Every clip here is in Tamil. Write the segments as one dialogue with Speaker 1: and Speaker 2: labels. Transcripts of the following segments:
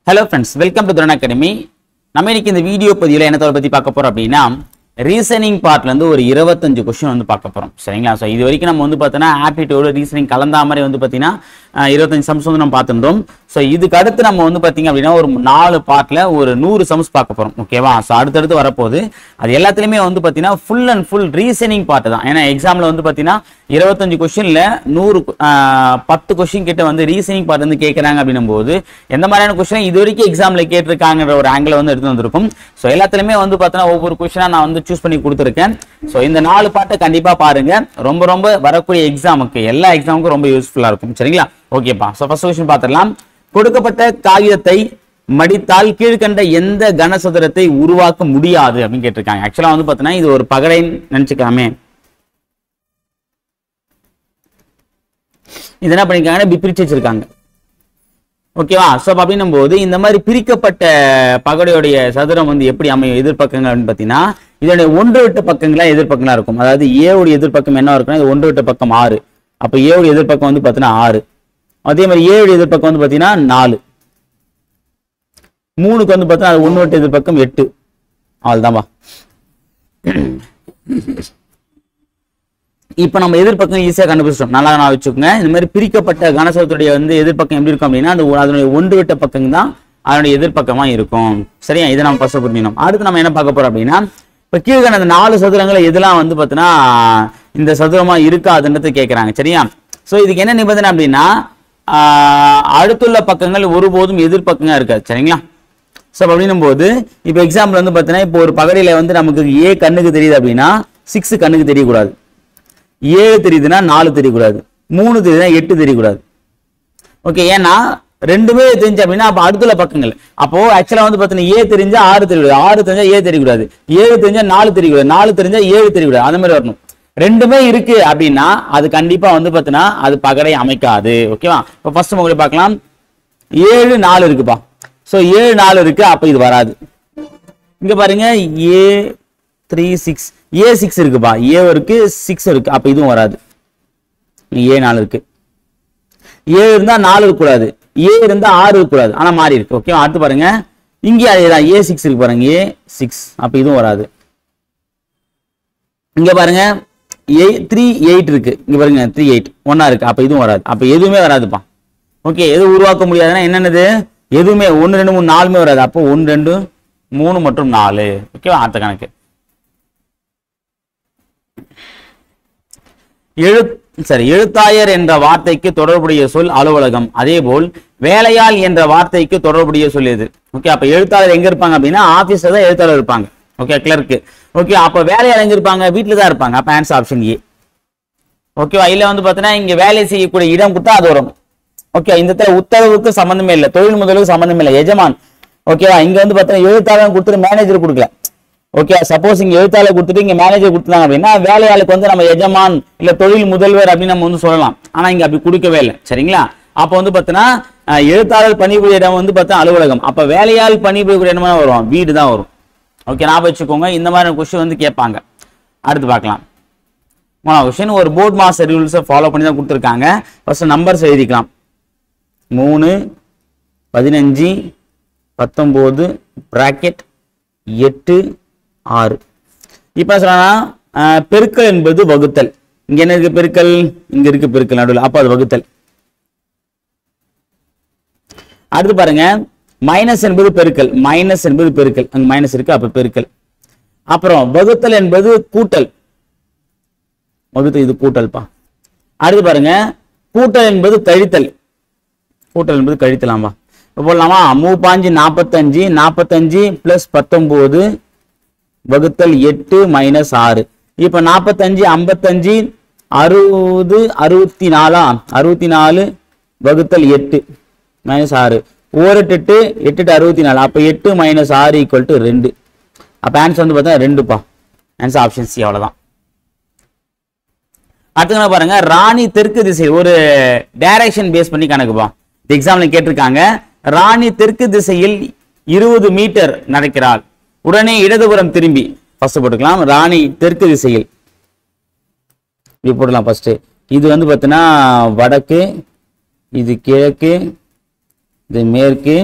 Speaker 1: Hello friends, welcome to Dharana Academy. நம்ம இன்னைக்கு இந்த வீடியோ பதிவுல என்ன பத்தி பார்க்க போறோம் அப்படினா ரீசனிங் பார்ட்ல இருந்து ஒரு 25 क्वेश्चन வந்து பார்க்க போறோம். சரிங்களா? சோ இது வரைக்கும் நம்ம வந்து பார்த்தனா ஆப்டிட்யூட் ரீசனிங் கலந்தா மாதிரி வந்து பாத்தீனா 25 சம்ஸ் வந்து நம்ம பார்த்திருந்தோம். சோ இதுக்கு அடுத்து நம்ம வந்து பாத்தீங்க அப்படினா ஒரு 4 பார்ட்ல ஒரு 100 சம்ஸ் பார்க்க போறோம். ஓகேவா? சோ அடுத்து வரப்போகுது. அது எல்லாத்துலயுமே வந்து பாத்தீனா full and full reasoning part தான். ஏனா எக்ஸாம்ல வந்து பாத்தீனா 25 क्वेश्चनல 10 क्वेश्चन கிட்ட வந்து ரீசனிங் பார்ட் வந்து கேக்குறாங்க அப்படினும்போது எந்த மாதிரியான क्वेश्चन இது வரைக்கும் எக்ஸாம்ல கேட்டிருக்காங்கன்ற ஒரு ஆங்கிள் வந்து எடுத்து வந்திருக்கும். சோ எல்லாத்துலயுமே வந்து பார்த்தா ஒவ்வொரு क्वेश्चना நான் வந்து சூஸ் பண்ணி கொடுத்திருக்கேன். சோ இந்த 4 பார்ட்ட கண்டிப்பா பாருங்க. ரொம்ப வரக்கூடிய எக்ஸாமுக்கு எல்லா எக்ஸாமுக்கும் ரொம்ப யூஸ்ஃபுல்லா இருக்கும். சரிங்களா? ஓகேப்பா. சோ ஃபர்ஸ்ட் क्वेश्चन பார்த்திடலாம். கொடுக்கப்பட்ட காகிதத்தை மடித்தால் கீழ்கண்ட எந்த கனசதுரத்தை உருவாக்க முடியாது அப்படின்னு கேட்டிருக்காங்க. ஆக்சுவலா வந்து பார்த்தீங்கன்னா இது ஒரு பகடைன்னு நினைச்சுக்கலாமே. இது என்ன பண்ணிருக்காங்க, இப்படி பிரிச்சு வச்சிருக்காங்க. ஓகேவா? சோ அப்படின்னும் போது இந்த மாதிரி பிரிக்கப்பட்ட பகடையுடைய சதுரம் வந்து எப்படி அமையும் எதிர்பக்கங்கள் அப்படின்னு பாத்தீங்கன்னா இதோட ஒன்று விட்ட பக்கங்களா எதிர்பக்கங்களா இருக்கும். அதாவது ஏ உடைய எதிர்பக்கம் என்ன இருக்குன்னா இது ஒன்று விட்ட பக்கம் 6. அப்ப ஏ உடைய எதிர்பக்கம் வந்து பாத்தீங்கன்னா 6. அதே மாதிரி ஏ உடைய எதிர்பக்கம் வந்து பாத்தீங்கன்னா 4. 3க்கு வந்து பாத்தீங்கன்னா அது ஒன்று விட்ட எதிர்பக்கம் 8. அவ்வளவுதான்பா. இப்ப நம்ம எதிர்பக்கம் ஈஸியா கண்டுபிடிச்சிட்டோம். நல்லா நான் வச்சுக்கோங்க. இந்த மாதிரி பிரிக்கப்பட்ட கனசதுரத்துடைய வந்து எதிர்பக்கம் எப்படி இருக்கும் அப்படின்னா அதனுடைய ஒன்று விட்ட பக்கம் தான் அதனுடைய எதிர்பக்கமா இருக்கும். சரியா? இதை நம்ம ஃபர்ஸ்ட் புரிஞ்சுக்கணும். அடுத்து நம்ம என்ன பார்க்க போறோம் அப்படின்னா இப்ப கீழ்கண்ட அந்த 4 சதுரங்களை எதெல்லாம் வந்து பாத்தீங்கன்னா இந்த சதுரமா இருக்காதுன்றது கேட்கறாங்க. சரியா? சோ இதுக்கு என்ன நிபந்தனை அப்படின்னா அடுத்துள்ள பக்கங்கள் ஒருபோதும் எதிர்பக்கங்களா இருக்காது. சரிங்களா? சோ அப்படின்னும் போது இப்ப எக்ஸாம்பிள் வந்து பாத்தீங்கன்னா இப்போ ஒரு பகடையில வந்து நமக்கு ஏ கண்ணுக்கு தெரியுது அப்படின்னா 6 கண்ணுக்கு தெரியக்கூடாது. 7 தெரியுதுன்னா 4 தெரியக்கூடாது. 3 தெரியுதுன்னா 8 தெரியக்கூடாது. ஓகே? ஏன்னா ரெண்டுமே தெரிஞ்சு அப்படின்னா அப்ப அடுத்துள்ள பக்கங்கள் அப்போ ஆக்சுவலா வந்து பாத்தீங்கன்னா ஏ தெரிஞ்சா 6 தெரியக்கூடாது, 6 தெரிஞ்சா ஏ தெரியக்கூடாது, 7 தெரிஞ்சா 4 தெரியக்கூடாது, 4 தெரிஞ்சா 7 தெரியக்கூடாது. அந்த மாதிரி வரணும். ரெண்டுமே இருக்கு அப்படின்னா அது கண்டிப்பா வந்து பாத்தீங்கன்னா அது பகடை அமைக்காது. ஓகேவா? இப்போ ஃபர்ஸ்ட் உங்களுக்கு பார்க்கலாம். 7 4 இருக்குப்பா. சோ 7 4 இருக்கு, அப்ப இது வராது. இங்க பாருங்க ஏ 3 6 ஏ 6 இருக்குப்பா. ஏ இருக்கு 6 இருக்கு, அப்ப இதுவும் வராது. ஏ 4 இருக்கு. ஏ இருந்தா 4 இருக்கக்கூடாது, ஏ இருந்தா 6 இருக்கக்கூடாது. ஆனா மாறி இருக்கு. ஓகே? அடுத்து பாருங்க இங்கே அதேதான் ஏ 6 இருக்கு பாருங்க. ஏ 6 அப்ப இதுவும் வராது. இங்க பாருங்க ஏ 3 8 இருக்கு. இங்க பாருங்க 3 8 ஒண்ணா இருக்கு, அப்ப இதுவும் வராது. அப்ப எதுவுமே வராதுப்பா. ஓகே? எது உருவாக்க முடியாதுன்னா என்னன்னது எதுவுமே 1 2 3 4மே வராது. அப்போ 1 2 3 மற்றும் 4. ஓகேவா? அடுத்த கணக்கு எழுத்தாயர் என்ற வார்த்தைக்கு தொடர்புடைய சொல் அலுவலகம். அதே போல் வேலையாள் என்ற வார்த்தைக்கு தொடர்புடைய சொல் எது? ஓகே? அப்ப எழுத்தாளர் எங்க இருப்பாங்க அப்படின்னா ஆபீஸ்ல தான் எழுத்தாளர் இருப்பாங்க. ஓகே? கிளர்க்கு. ஓகே? அப்ப வேலையாள் எங்க இருப்பாங்க? வீட்டுல தான் இருப்பாங்க. அப்ப ஆன்சர் ஆப்ஷன் ஏ. ஓகேவா? இல்ல வந்து பாத்தீங்கன்னா இங்க வேலை செய்யக்கூடிய இடம் கொடுத்தா அது வரும். ஓகே? இந்த உத்தரவுக்கு சம்பந்தமே இல்லை, தொழில் முதலுக்கு சம்பந்தமே இல்லை, எஜமான். ஓகேவா? இங்க வந்து பாத்தீங்கன்னா எழுத்தாளர் கொடுத்துட்டு மேனேஜர் கொடுக்கல. ஓகே? சப்போஸ் இங்க எழுத்தாளர் கொடுத்துட்டு இங்க மேனேஜர் கொடுத்தாங்க அப்படின்னா வேலையாளுக்கு வந்து நம்ம எஜமான் இல்ல தொழில் முதல்வர் அப்படின்னு நம்ம வந்து சொல்லலாம். ஆனா இங்க அப்படி கொடுக்கவே இல்லை. சரிங்களா? அப்ப வந்து பாத்தீங்கன்னா எழுத்தாளர் பணிபுரிய இடம் வந்து பார்த்தா அலுவலகம். அப்ப வேலையாள் பணிபுரிய இடமா வரும், வீடு தான் வரும். ஓகே? ஞாபகம் வச்சுக்கோங்க. இந்த மாதிரி கொஸ்டின் வந்து கேட்பாங்க. அடுத்து பார்க்கலாம். கொஸ்டின் ஒரு போர்ட் மாஸ்டர் ரூல்ஸை ஃபாலோ பண்ணி தான் கொடுத்துருக்காங்க. ஃபர்ஸ்ட் நம்பர்ஸ் எழுதிக்கலாம். 3 15 19 பிராக்கெட் 8 6. இப்ப சொல்றா பெருக்கல் என்பது வகுத்தல். இங்க என்ன இருக்கு? பெருக்கல். இங்க இருக்கு பெருக்கல் நடுவில், அப்ப அது வகுத்தல். அடுத்து பாருங்க மைனஸ் என்பது பெருக்கல். மைனஸ் என்பது பெருக்கல். அங்க மைனஸ் இருக்கு, அப்ப பெருக்கல். அப்புறம் வகுத்தல் என்பது கூட்டல். வகுத்தல் இது கூட்டல்பா. அடுத்து பாருங்க கூட்டல் என்பது கழித்தல். கூட்டல் என்பது கழித்தலாம்பா. போடலாமா? 3 45 45 பிளஸ் 19 வகுத்தல் 8 மைனஸ் 6. இப்ப 45 55 60 64 64 வகுத்தல் 8 மைனஸ் 6. 1 8 8 64. அப்ப 8 மைனஸ் 6 ஈக்குவல் டு 2. அப்ப ஆன்சர் வந்து பார்த்தா 2பா. Answer option C. அவ்வளவுதான். அடுத்து பாருங்க ராணி தெற்கு திசை ஒரு டைரக்ஷன் பேஸ் பண்ணி கணக்குப்பா. எக்ஸாம்ல கேட்டிருக்காங்க. ராணி தெற்கு திசையில் 20 மீட்டர் நடக்கிறாள். உடனே இடதுபுறம் திரும்பி ஃபர்ஸ்ட் போட்டுக்கலாம். ராணி தெற்கு திசையில் இப்படி போடலாம். ஃபர்ஸ்ட் இது வந்து பார்த்தீங்கன்னா வடக்கு, இது கிழக்கு, இது மேற்கு,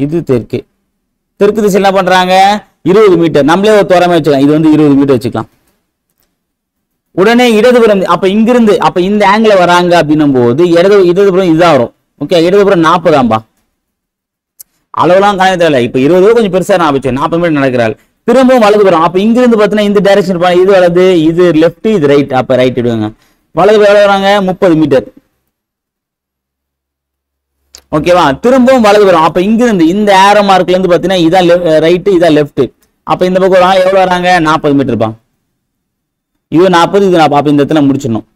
Speaker 1: இது தெற்கு. தெற்கு திசை என்ன பண்றாங்க 20 மீட்டர். நம்மளே ஒரு தோராயமா வச்சுக்கலாம். இது வந்து 20 மீட்டர் வச்சுக்கலாம். உடனே இடதுபுறம் அப்ப இங்கிருந்து அப்ப இந்த ஆங்கிள் வராங்க அப்படின்னும் போது இடதுபுறம் இதுதான் வரும். ஓகே, இடதுபுறம் 40 ஆம்பா. அளவுலாம் கணக்கு தேவையில்லை. இப்ப 20 கொஞ்சம் பெருசா நான் வச்சேன். 40 மீட்டர் நடக்கிறாள். திரும்பவும் வலதுபுறம். அப்ப இங்கிருந்து பாத்தீங்கன்னா இந்த டைரக்ஷன் இது வலது, இது லெஃப்ட், இது ரைட். அப்ப ரைட் இடுவாங்க. வலதுபுறம் எவ்வளவு வராங்க 30 மீட்டர். ஓகேவா, திரும்பவும் வலதுபுறம். அப்ப இங்கிருந்து இந்த ஏரோ மார்க்ல இருந்து பாத்தீங்கன்னா இதான் ரைட், இதான் லெஃப்ட். அப்ப இந்த பக்கம் வராங்க எவ்வளவு வராங்க 40 மீட்டர்ப்பா. இது 40, இது 40. அப்ப இந்த இடத்துல முடிச்சிடணும்.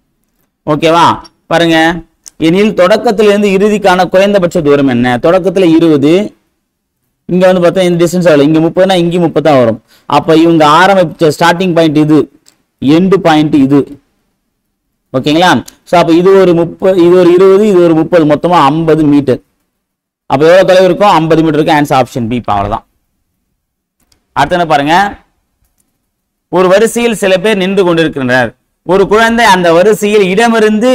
Speaker 1: ஓகேவா, பாருங்க. எனில் தொடக்கத்திலிருந்து இறுதிக்கான குறைந்தபட்ச தூரம் என்ன? தொடக்கத்துல 20, இங்க வந்து பார்த்தா இந்த டிஸ்டன்ஸ் ஆகல. இங்க 30னா இங்க 30 தான் வரும். அப்ப இவங்க ஆரம்பிச்ச ஸ்டார்டிங் பாயிண்ட் இது, எண்ட் பாயிண்ட் இது. ஓகேங்களா? சோ அப்ப இது ஒரு 30, இது ஒரு 20, இது ஒரு 30, மொத்தமா 50 மீட்டர். அப்ப எவ்வளவு தொலைவு இருக்கும் 50 மீட்டர் இருக்கு. Answer option B. அவ்வளவுதான். அடுத்து என்ன பாருங்க, ஒரு வரிசையில் சில பேர் நின்று கொண்டிருக்கின்றனர். ஒரு குழந்தை அந்த வரிசையில் இடமிருந்து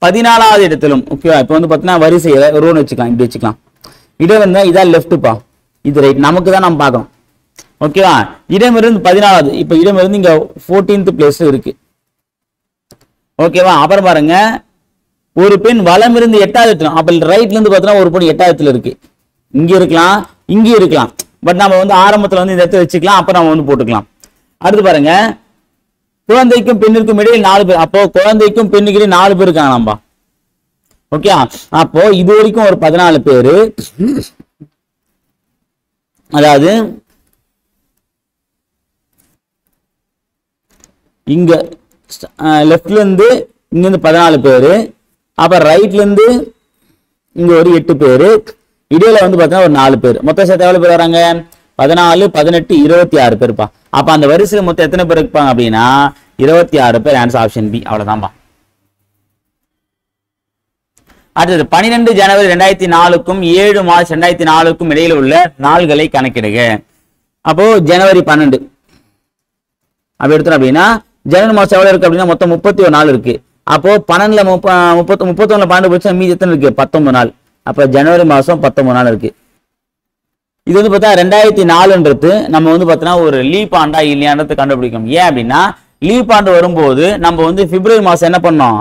Speaker 1: 14வது இடத்திலும். ஓகேவா, இப்ப வந்து பாத்தீங்கன்னா வரிசை ரோன்னு வச்சுக்கலாம், இப்படி வச்சுக்கலாம். இடம் இருந்தா இதான் லெஃப்ட்பா, இது ரைட். நமக்கு தான் நம்ம பார்க்கணும். ஓகேவா, இடமிருந்து 14வது. இப்ப இடமிருந்து இங்க 14th பிளேஸ் இருக்கு. ஓகேவா, அப்புறம் பாருங்க, ஒரு பெண் வலம் இருந்து 8வது இடத்துல. அப்ப ரைட்ல இருந்து பாத்தீங்கன்னா ஒரு பெண் 8வது இடத்துல இருக்கு. இங்க இருக்கலாம், இங்கே இருக்கலாம். பட் நம்ம வந்து ஆரம்பத்துல வந்து இந்த இடத்துல வச்சுக்கலாம். அப்ப நம்ம வந்து போட்டுக்கலாம். அடுத்து பாருங்க, குழந்தைக்கும் பெண்ணிற்கும் இடையில் 4 பேர். அப்போ குழந்தைக்கும் பெண்ணுக்கு இடையே 4 பேர் இருக்காங்களாம்பா. ஓகே, அப்போ இது வரைக்கும் ஒரு 14 பேரு. அதாவது இங்க லெஃப்ட்ல இருந்து இங்க இருந்து 14 பேரு. அப்ப ரைட்ல இருந்து இங்க ஒரு 8 பேரு. இடையில வந்து பாத்தீங்கன்னா ஒரு 4 பேர். மொத்தம் சேர்த்து எவ்வளவு பேர் வராங்க 14, 18, 26 பேருப்பா. அப்ப அந்த வரிசையில் மொத்தம் எத்தனை பேர் இருப்பாங்க அப்படின்னா 26 பேர். Answer option B. அவ்வளவுதான்பா. அடுத்தது 12 ஜனவரி 2004க்கும் 7 மார்ச் 2004க்கும் இடையில உள்ள நாள்களை கணக்கிடுக. அப்போ ஜனவரி 12 அப்படி எடுத்தோம் அப்படின்னா ஜனவரி மாசம் எவ்வளவு இருக்கு அப்படின்னா மொத்தம் 31 நாள் இருக்கு. அப்போ 12ல 31ல 12 போச்சு, மீதி எத்தனை இருக்கு 19 நாள். அப்ப ஜனவரி மாசம் 19 நாள் இருக்கு. இது வந்து பார்த்தா 2004ன்றது நம்ம வந்து பார்த்தோன்னா ஒரு லீப் ஆண்டா இல்லையான்றது கண்டுபிடிக்கும். ஏன் அப்படின்னா லீப் ஆண்டு வரும்போது நம்ம வந்து பிப்ரவரி மாசம் என்ன பண்ணோம்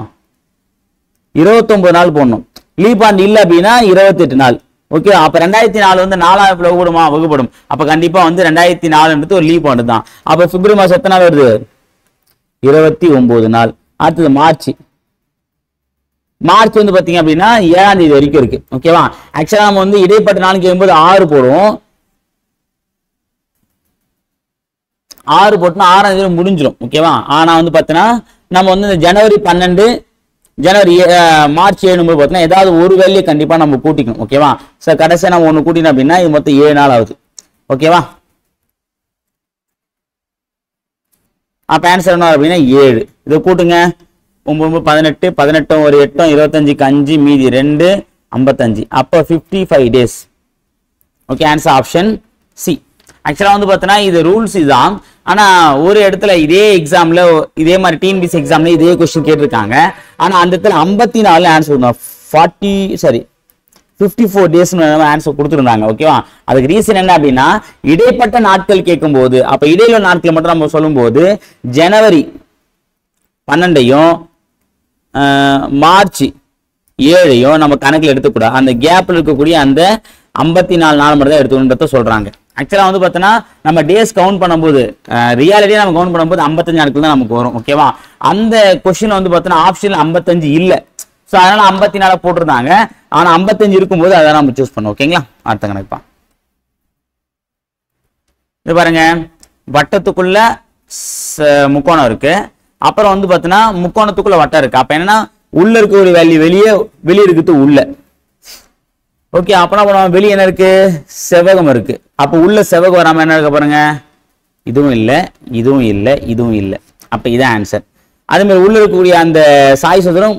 Speaker 1: 29 நாள் போடணும். லீப் ஆண்டு இல்லை அப்படின்னா 28 நாள். ஓகே, அப்ப 2004 வந்து 4ஆம் வகுப்படும். அப்ப கண்டிப்பா வந்து 2004ன்றது ஒரு லீப் ஆண்டு தான். அப்ப பிப்ரவரி மாசம் எத்தனை நாள் வருது 29 நாள். அடுத்தது மார்ச் வந்து பாத்தீங்க அப்படின்னா 7ஆம் தேதி வரைக்கும் இருக்கு. ஓகேவா, ஆக்சுவலா நம்ம வந்து இடைப்பட்ட நாள் கேட்கும்போது 6 போடுவோம். 6 போட்டோம்னா 6ஆம் தேதி முடிஞ்சிடும். ஓகேவா, ஆனா வந்து பாத்தீங்கன்னா நம்ம வந்து இந்த ஜனவரி 12, மார்ச் 7 பார்த்தீங்கன்னா ஏதாவது ஒரு வேலையை கண்டிப்பா நம்ம கூட்டிக்கணும். ஓகேவா, சார் கடைசியா நம்ம ஒண்ணு கூட்டினோம் அப்படின்னா இது மொத்தம் 7 நாள் ஆகுது. ஓகேவா, அப்ப ஆன்சர் என்ன அப்படின்னா 7. இதை கூட்டுங்க. 9, 18, 18 ஒரு 8, 25க்கு 5, மீதி 2, 55. அப்போ 55 days. Okay, answer option C. ஆக்சுவலா வந்து பார்த்தீங்கன்னா இது ரூல்ஸ் இதுதான். ஆனா ஒரு இடத்துல இதே எக்ஸாம்ல இதே மாதிரி டிஎன்பிஎஸ்சி எக்ஸாம்ல இதே கொஸ்டின் கேட்டிருக்காங்க. ஆனா அந்த இடத்துல 54 ஆன்சர் 54 டேஸ் ஆன்சர் கொடுத்துருந்தாங்க. ஓகேவா, அதுக்கு ரீசன் என்ன அப்படின்னா இடைப்பட்ட நாட்கள் கேட்கும் போது அப்ப இடையில நாட்கள் மட்டும் நம்ம சொல்லும் போது ஜனவரி 12ஐயும் மார்ச் 7ஐயும் நம்ம கணக்கில் எடுத்துக்கூடாது. அந்த கேப்ல இருக்கக்கூடிய அந்த 54 நாள் மட்டும் தான் எடுத்துக்கணுன்றத சொல்றாங்க. ஆக்சுவலா வந்து பார்த்தோன்னா நம்ம டேஸ் கவுண்ட் பண்ணும்போது ரியாலிட்டியா நம்ம கவுண்ட் பண்ணும்போது 55 நாட்கள் தான் நமக்கு வரும். ஓகேவா, அந்த கொஸ்டின் வந்து பார்த்தோன்னா ஆப்ஷன் 55 இல்லை. ஸோ அதனால 54 போட்டிருந்தாங்க. ஆனா 55 இருக்கும்போது அதை நம்ம சூஸ் பண்ணோம். ஓகேங்களா, அடுத்த கணக்குப்பா. இது பாருங்க, வட்டத்துக்குள்ள முக்கோணம் இருக்கு. அப்புறம் வந்து பார்த்தீங்கன்னா முக்கோணத்துக்குள்ள வட்டம் இருக்கு. அப்ப என்னன்னா உள்ள இருக்க ஒரு வேல்யூ வெளியே இருக்குது உள்ள. ஓகே, அப்புறம் வெளியே என்ன இருக்கு செவ்வகம் இருக்கு. அப்ப உள்ள செவ்வகம் வராம என்ன இருக்க பாருங்க, இதுவும் இல்லை, இதுவும் இல்லை, இதுவும் இல்லை. அப்ப இதான் ஆன்சர். அதே மாதிரி உள்ள இருக்கக்கூடிய அந்த சாய் சுதரம்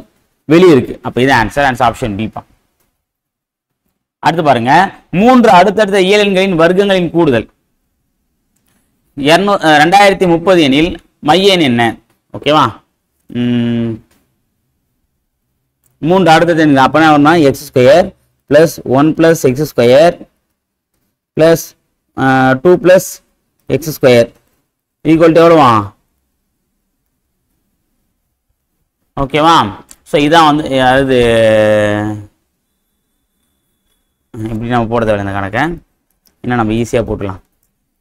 Speaker 1: வெளியே இருக்கு. அப்ப இதான் ஆன்சர். ஆன்சர் ஆப்ஷன் பி பா. அடுத்து பாருங்க, 3 அடுத்தடுத்த இயலெண்களின் வர்க்கங்களின் கூடுதல் 2030 எனில் மைய எண் என்ன? ஓகேவா, 3 அடுத்தது அப்பனா X square plus 1 plus X square plus 2 plus X square equal to எவ்வளோவா? ஓகேவா? ஸோ இதான் வந்து அதாவது இப்படி நம்ம போட தேவை இந்த கணக்கை இன்னும் நம்ம ஈஸியாக போட்டுக்கலாம்.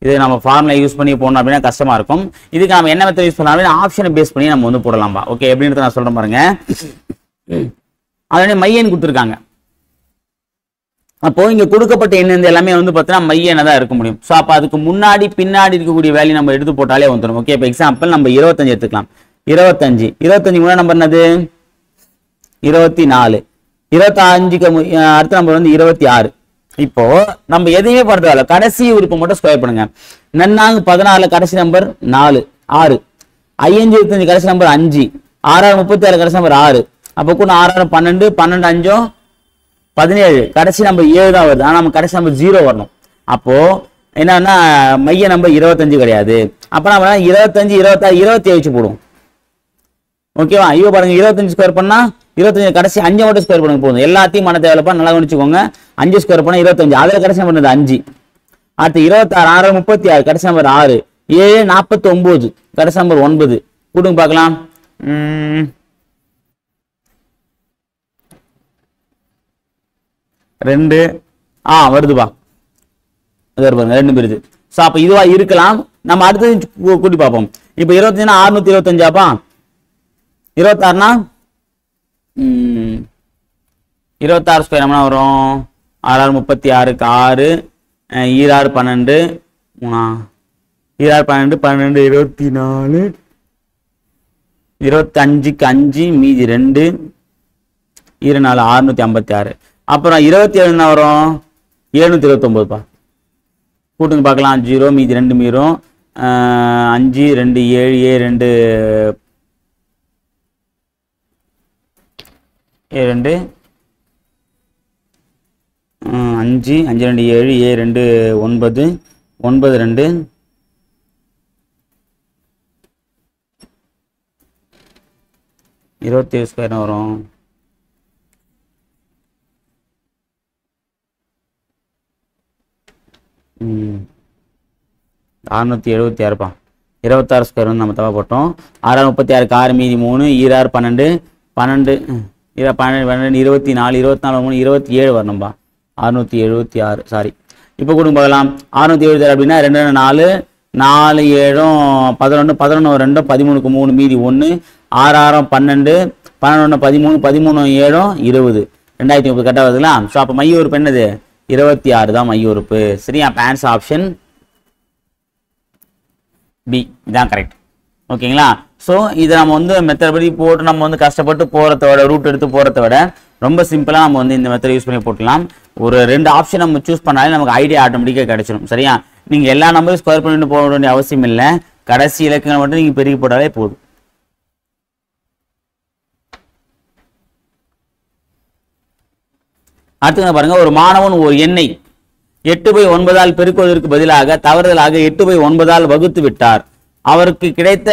Speaker 1: இது நம்ம ஃபார்முலா யூஸ் பண்ணி போடணும் அப்படின்னா கஷ்டமாக இருக்கும். இதுக்கு நம்ம என்ன மெத்தட் யூஸ் பண்ணலாம் அப்படின்னா ஆப்ஷனை பேஸ் பண்ணி நம்ம வந்து போடலாம்பா. ஓகே, எப்படின்றத நான் சொல்கிறேன் பாருங்க. அதோடய மையன்னு கொடுத்துருக்காங்க. அப்போ இங்கே கொடுக்கப்பட்ட எண் எல்லாமே வந்து பார்த்தீங்கன்னா மையனை தான் இருக்க முடியும். ஸோ அப்போ அதுக்கு முன்னாடி பின்னாடி இருக்கக்கூடிய வேல்யூ நம்ம எடுத்து போட்டாலே வந்துடும். ஓகே, இப்போ எக்ஸாம்பிள் நம்ம 25 எடுத்துக்கலாம். 25 முன்னாடி நம்பர் என்னது? 24. 25க்கு அடுத்த நம்பர் வந்து 26. இப்போ நம்ம எதையுமே பண்றதால கடைசி உறுப்பு மட்டும் ஸ்கொயர் பண்ணுங்க. நன்னாங்க 14 கடைசி நம்பர் 4 6. 525 கடைசி நம்பர் 5. 636 கடைசி நம்பர் 6. அப்போ கூட 6 12 12 5 17 கடைசி நம்பர் 7 தான் வருது. ஆனா நம்ம கடைசி நம்பர் 0 வரணும். அப்போ என்னன்னா மைய நம்பர் 25 கிடையாது. அப்ப நம்ம 25 26 27 போடுவோம். ஓகேவா? ஐயோ பாருங்க 25 ஸ்கொயர் பண்ணா 25 கடைசி 5 மட்டும் ஸ்கொயர் பண்ணுங்க போதும். எல்லாத்தையும் பண்ண தேவையில்லப்பா, நல்லா கவனிச்சுக்கோங்க. 5 ஸ்கொயர் பண்ணா 25, அதுல கடைசி நம்பர் 5. அடுத்து 26 6 36 கடைசி நம்பர் 6. 7 49 கடைசி நம்பர் 9. கூட்டுங்க பார்க்கலாம். 2 வருதுப்பா. பாருங்க 2 வருது. ஸோ அப்போ இதுவா இருக்கலாம். நம்ம அடுத்தது கூட்டி பார்ப்போம். இப்போ 25 625ஆப்பா. 26னா 26 ஸ்கொயர் என்ன வரும்? 6 36க்கு 6 6 12 6 12 12 24 25க்கு 5 மீதி 2 24 656. அப்புறம் 27 என்ன வரும்? 729பா. கூட்டுங்க பார்க்கலாம். 0 மீதி 2 மீறும் 5 2 7 2 2 5 5 2 7 2 9 9 2 27 ஸ்கொயர் வரும். 676பா. 26 ஸ்கொயர் வந்து நம்ம தவா போட்டோம். 6 36க்கு 6 மீதி 3 6 12 12 12 24 24 3 27 வரணும்பா. 676 சாரி. இப்போ கொடுங்க பார்க்கலாம். 676 அப்படின்னா 2 4 4 7 11 11 2 13க்கு 3 மீதி 1 6 6 12 11 13 13 7 20 2030 கரெக்டாக வருதுங்களா? ஸோ அப்போ மைய உறுப்பு என்னது? 26 தான் மைய உறுப்பு. சரி, அப்போ ஆன்சர் ஆப்ஷன் பி இதான் கரெக்ட். ஓகேங்களா? ஸோ இதை நம்ம வந்து மெத்தட் படி போட்டு நம்ம வந்து கஷ்டப்பட்டு போகிறத விட ரூட் எடுத்து போகிறத விட ரொம்ப சிம்பிளாக நம்ம வந்து இந்த மெத்தட் யூஸ் பண்ணி போட்டுக்கலாம். ஒரு 2 ஆப்ஷன் நம்ம சூஸ் பண்ணாலே நமக்கு ஐடியா ஆட்டோமேட்டிக்காக கிடைச்சிடும். சரியா? நீங்கள் எல்லா நம்பரும் ஸ்கொயர் பண்ணிட்டு போக வேண்டிய அவசியம் இல்லை. கடைசி இலக்கங்களை மட்டும் நீங்கள் பெருக்கி போட்டாலே போதும். அடுத்து பாருங்க, ஒரு மாணவன் ஒரு எண்ணை 8/9 பெருக்குவதற்கு பதிலாக தவறுதலாக 8/9 வகுத்து விட்டார். அவருக்கு கிடைத்த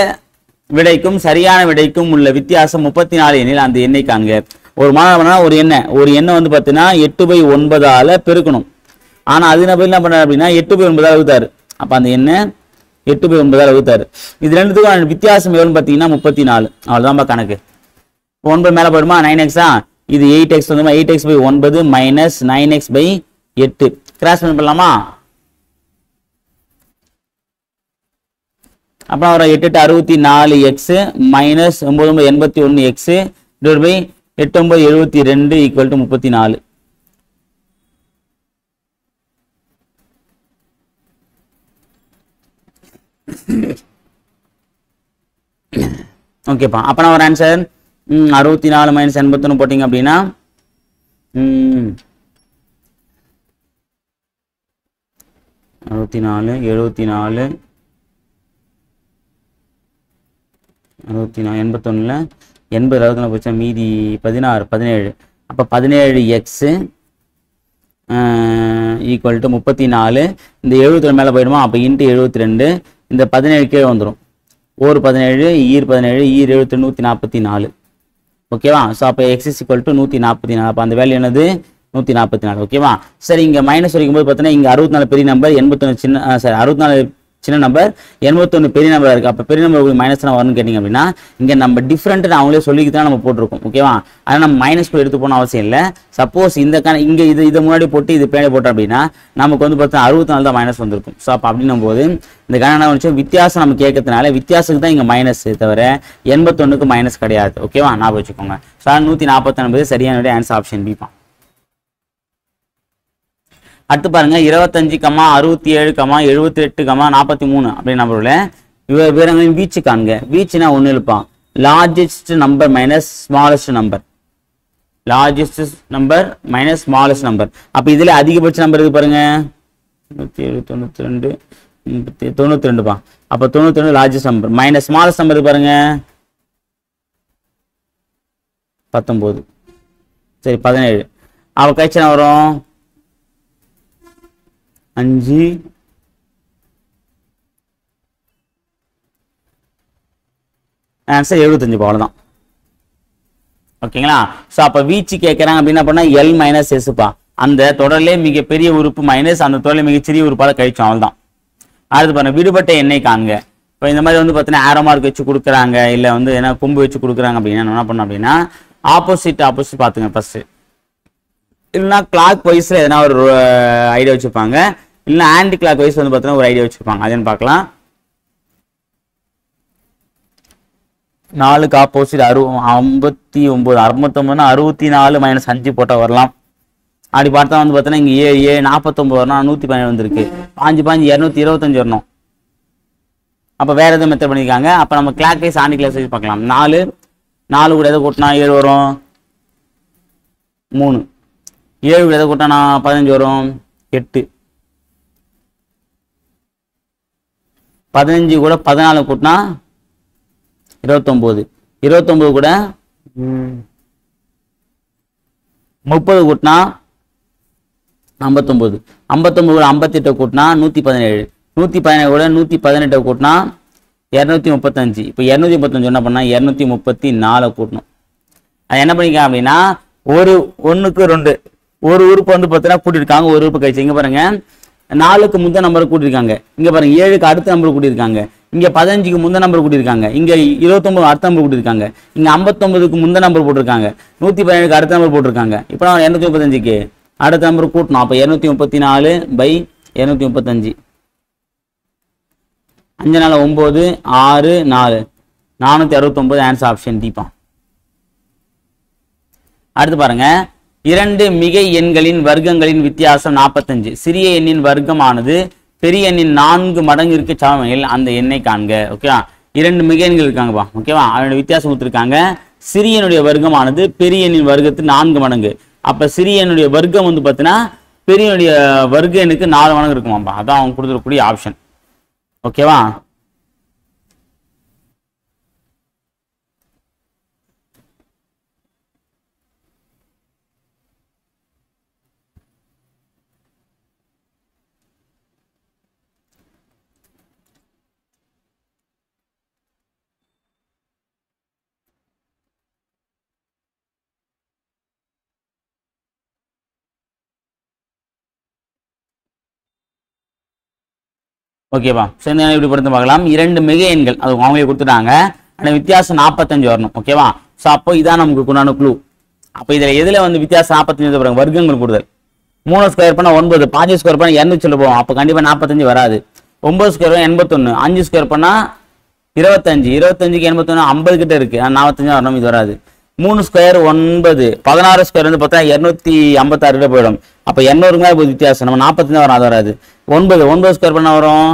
Speaker 1: விடைக்கும் சரியான விடைக்கும் உள்ள வித்தியாசம் 34 எனில் அந்த எண்ணை காண்க. ஒரு மாணவனா ஒரு எண்ணை வந்து பார்த்தீங்கன்னா 8/9 பெருக்கணும். ஆனா அது என்ன பண்ண அப்படின்னா 8/9 வகுத்தாரு. அப்ப அந்த எண்ணை 8/9 வகுத்தாரு. இது ரெண்டுத்துக்கும் வித்தியாசம் எவ்வளவுன்னு பார்த்தீங்கன்னா 34. அவ்வளவுதான்பா கணக்கு. 9 மேல போயிடுமா? 9x இது 8x வந்து 8x/9 மைனஸ் 9x/8 கிராஸ் பண்ணலாமா? அப்புறம் ஒரு 8 64x minus 9 81x divide by 8 72 equal to 34. ஓகேப்பா. அப்ப நான் ஒரு ஆன்சர் 64 மைனஸ் 81 போட்டீங்க அப்படின்னா 64 74 64 81ல 80 60 போச்சா, மீதி 16 17. அப்போ 17x ஈக்குவல் டு 34. இந்த 70 மேலே போயிடுமா? அப்போ இன்ட்டு 72. இந்த 17 கீழே வந்துடும். ஒரு 17 ஈர் 17 ஈர் 72 144. ஓகேவா? ஸோ அப்போ எக்ஸ் இஸ் ஈக்குவல் டு 144. அப்போ அந்த வேல்யூ என்னது? 144. ஓகேவா? சரி, இங்க மைனஸ் வைக்கும்போது பார்த்தீங்கன்னா இங்க 64 பெரிய நம்பர், 81 சின்ன 64 சின்ன நம்பர், 81 பெரிய நம்பர் இருக்கு. அப்ப பெரிய நம்பர் மைனஸ் தான் வரும்னு கேட்டீங்க அப்படின்னா இங்க நம்ம டிஃபரெண்ட் அவங்களே சொல்லிக்கிட்டு தான் நம்ம போட்டிருக்கோம். ஓகேவா? அதனால நம்ம மைனஸ் கூட எடுத்து போன அவசியம் இல்லை. சப்போஸ் இந்த இங்க இதை முன்னாடி போட்டு இது பேனே போட்டோம் அப்படின்னா நமக்கு வந்து பார்த்தீங்கன்னா 64 தான் மைனஸ் வந்திருக்கும். ஸோ அப்போ அப்படின்னும் போது இந்த கணக்கு வந்து வித்தியாசம் நம்ம கேட்கறதுனால வித்தியாசத்துக்கு தான் இங்க மைனஸ் தவிர 81க்கு மைனஸ் கிடையாது. ஓகேவா? ஞாபகம் வச்சுக்கோங்க. ஸோ 149 சரியான ஆன்சர் ஆப்ஷன் பி. அடுத்து பாருங்க 25, 67, 78, 43 அப்படின்னு நம்பர்ல விவரங்களின் வீச்சு காண்க. வீச்சுனா ஒண்ணு இருப்பான், largest number minus smallest number. Largest number minus smallest number. அப்ப இதுல அதிகபட்ச நம்பர் இருக்கு பாருங்க 192, 92 பா. அப்ப 92 largest number minus smallest number இருக்கு பாருங்க 19. சரி 17. அவ கழிச்சு வரும் 5, ஆன்சர் 75. அவ்வளவுதான். ஓகேங்களா? சோ அப்ப வீச்சு கேட்கறாங்க அப்படின்னா பண்ணா எல் மைனஸ் எஸ்ப்பா. அந்த தொடர்லே மிகப்பெரிய உறுப்பு மைனஸ் அந்த தொடர்ல மிகச்சிறிய உறுப்பால கழிச்சோம். அவ்வளவுதான். அடுத்து பாருங்க விடுபட்ட எண்ணெய் காண்க. இப்போ இந்த மாதிரி வந்து பார்த்தீங்கன்னா ஆரோ மார்க் வச்சு கொடுக்குறாங்க, இல்லை வந்து என்ன கொம்பு வச்சு கொடுக்குறாங்க அப்படின்னா என்ன பண்ணணும் அப்படின்னா ஆப்போசிட் பார்த்துங்க ஃபர்ஸ்ட். இல்லைன்னா கிளாக் வைஸ்ல எதனா ஒரு ஐடியா வச்சுருப்பாங்க, இல்லைன்னா ஆன்டி கிளாக் வைஸ் வந்து பார்த்தீங்கன்னா ஒரு ஐடியா வச்சுருப்பாங்க. அதுன்னு பார்க்கலாம். 4க்கு ஆப்போசிட் 59, 69னா 64 மைனஸ் 5 போட்டால் வரலாம். அப்படி பார்த்தா வந்து பார்த்தீங்கன்னா இங்கே 49 வரணும், 117 வந்திருக்கு. 5 225 வரணும். அப்போ வேற எதுவும் மெத்தட் பண்ணியிருக்காங்க. அப்போ நம்ம clockwise anticlockwise பார்க்கலாம். 4 கூட எதை கூட்டினா 7 வரும், 3. 7 கூட எதை கூட்டினா 15 வரும், 8. 15 கூட 14 கூட்டினா 29. 29 கூட 30 கூட்டினா 59. 59 கூட 58 கூட்டினா 117. 117 கூட 118 கூட்டினா 235. இப்போ 235 என்ன பண்ணா 234 கூட்டணும். அது என்ன பண்ணிக்கலாம் அப்படின்னா ஒன்றுக்கு 2 ஒரு உறுப்பு வந்து பார்த்தீங்கன்னா கூட்டியிருக்காங்க, ஒரு உறுப்பு கழிச்சு. இங்க பாருங்க 4க்கு முந்த நம்பர் கூட்டியிருக்காங்க, இங்க பாருங்க 7க்கு அடுத்த நம்பர் கூட்டியிருக்காங்க, இங்க 15க்கு முந்த நம்பர் கூட்டியிருக்காங்க, இங்க 29 அடுத்த நம்பர் கூட்டியிருக்காங்க, இங்க 59க்கு முந்த நம்பர் போட்டிருக்காங்க, 117க்கு அடுத்த நம்பர் போட்டிருக்காங்க. இப்போ 235க்கு அடுத்த நம்பர் கூட்டணும். அப்போ 234/235. 5 4 9 6 4 469 ஆன்சர் ஆப்ஷன் டி. அடுத்து பாருங்க 2 மிகை எண்களின் வர்க்கங்களின் வித்தியாசம் 45. சிறிய எண்ணின் வர்க்கமானது பெரிய எண்ணின் 4 மடங்கிற்கு சமமெனில் அந்த எண்ணை காண்க. ஓகேவா? 2 மிகை எண்கள் இருக்காங்கப்பா. ஓகேவா? அதனுடைய வித்தியாசம் கொடுத்துருக்காங்க. சிறிய எண்ணுடைய வர்க்கமானது பெரிய எண்ணின் வர்க்கத்துக்கு 4 மடங்கு. அப்ப சிறிய எண்ணுடைய வர்க்கம் வந்து பார்த்தீங்கன்னா பெரிய எண்ணுடைய வர்க்க எண்ணுக்கு 4 மடங்கு இருக்குமாப்பா. அதான் அவங்க கொடுத்துருக்கக்கூடிய ஆப்ஷன். ஓகேவா? ஓகேவா? சரி, இப்படி பொறுத்து பார்க்கலாம். 2 மிகை எண்கள் அது அவங்களே கொடுத்துட்டாங்க, அந்த வித்தியாசம் 45 வரணும். ஓகேவா? ஸோ அப்போ இதான் நமக்கு கொண்டான க்ளூ. அப்போ இதில் எதில் வந்து வித்தியாசம் 45 பாருங்க, வர்க்கங்கள் கூடுதல். 3 ஸ்கொயர் பண்ணால் 9, 5 ஸ்கொயர் பண்ணால் 200 சொல்ல போவோம். அப்போ கண்டிப்பாக 45 வராது. 9 ஸ்கொயர் 81, 5 ஸ்கொயர் பண்ணால் 25, 25க்கு 81 50 கிட்ட இருக்கு, 45 வரணும், இது வராது. 3 ஸ்கொயர் 9, 16 ஸ்கொயர் வந்து பார்த்தா 256 கிட்ட போயிடும். அப்போ 200 வித்தியாசம், நம்ம 45 வரும், அது வராது. 9 ஸ்கொயர் பண்ண வரும்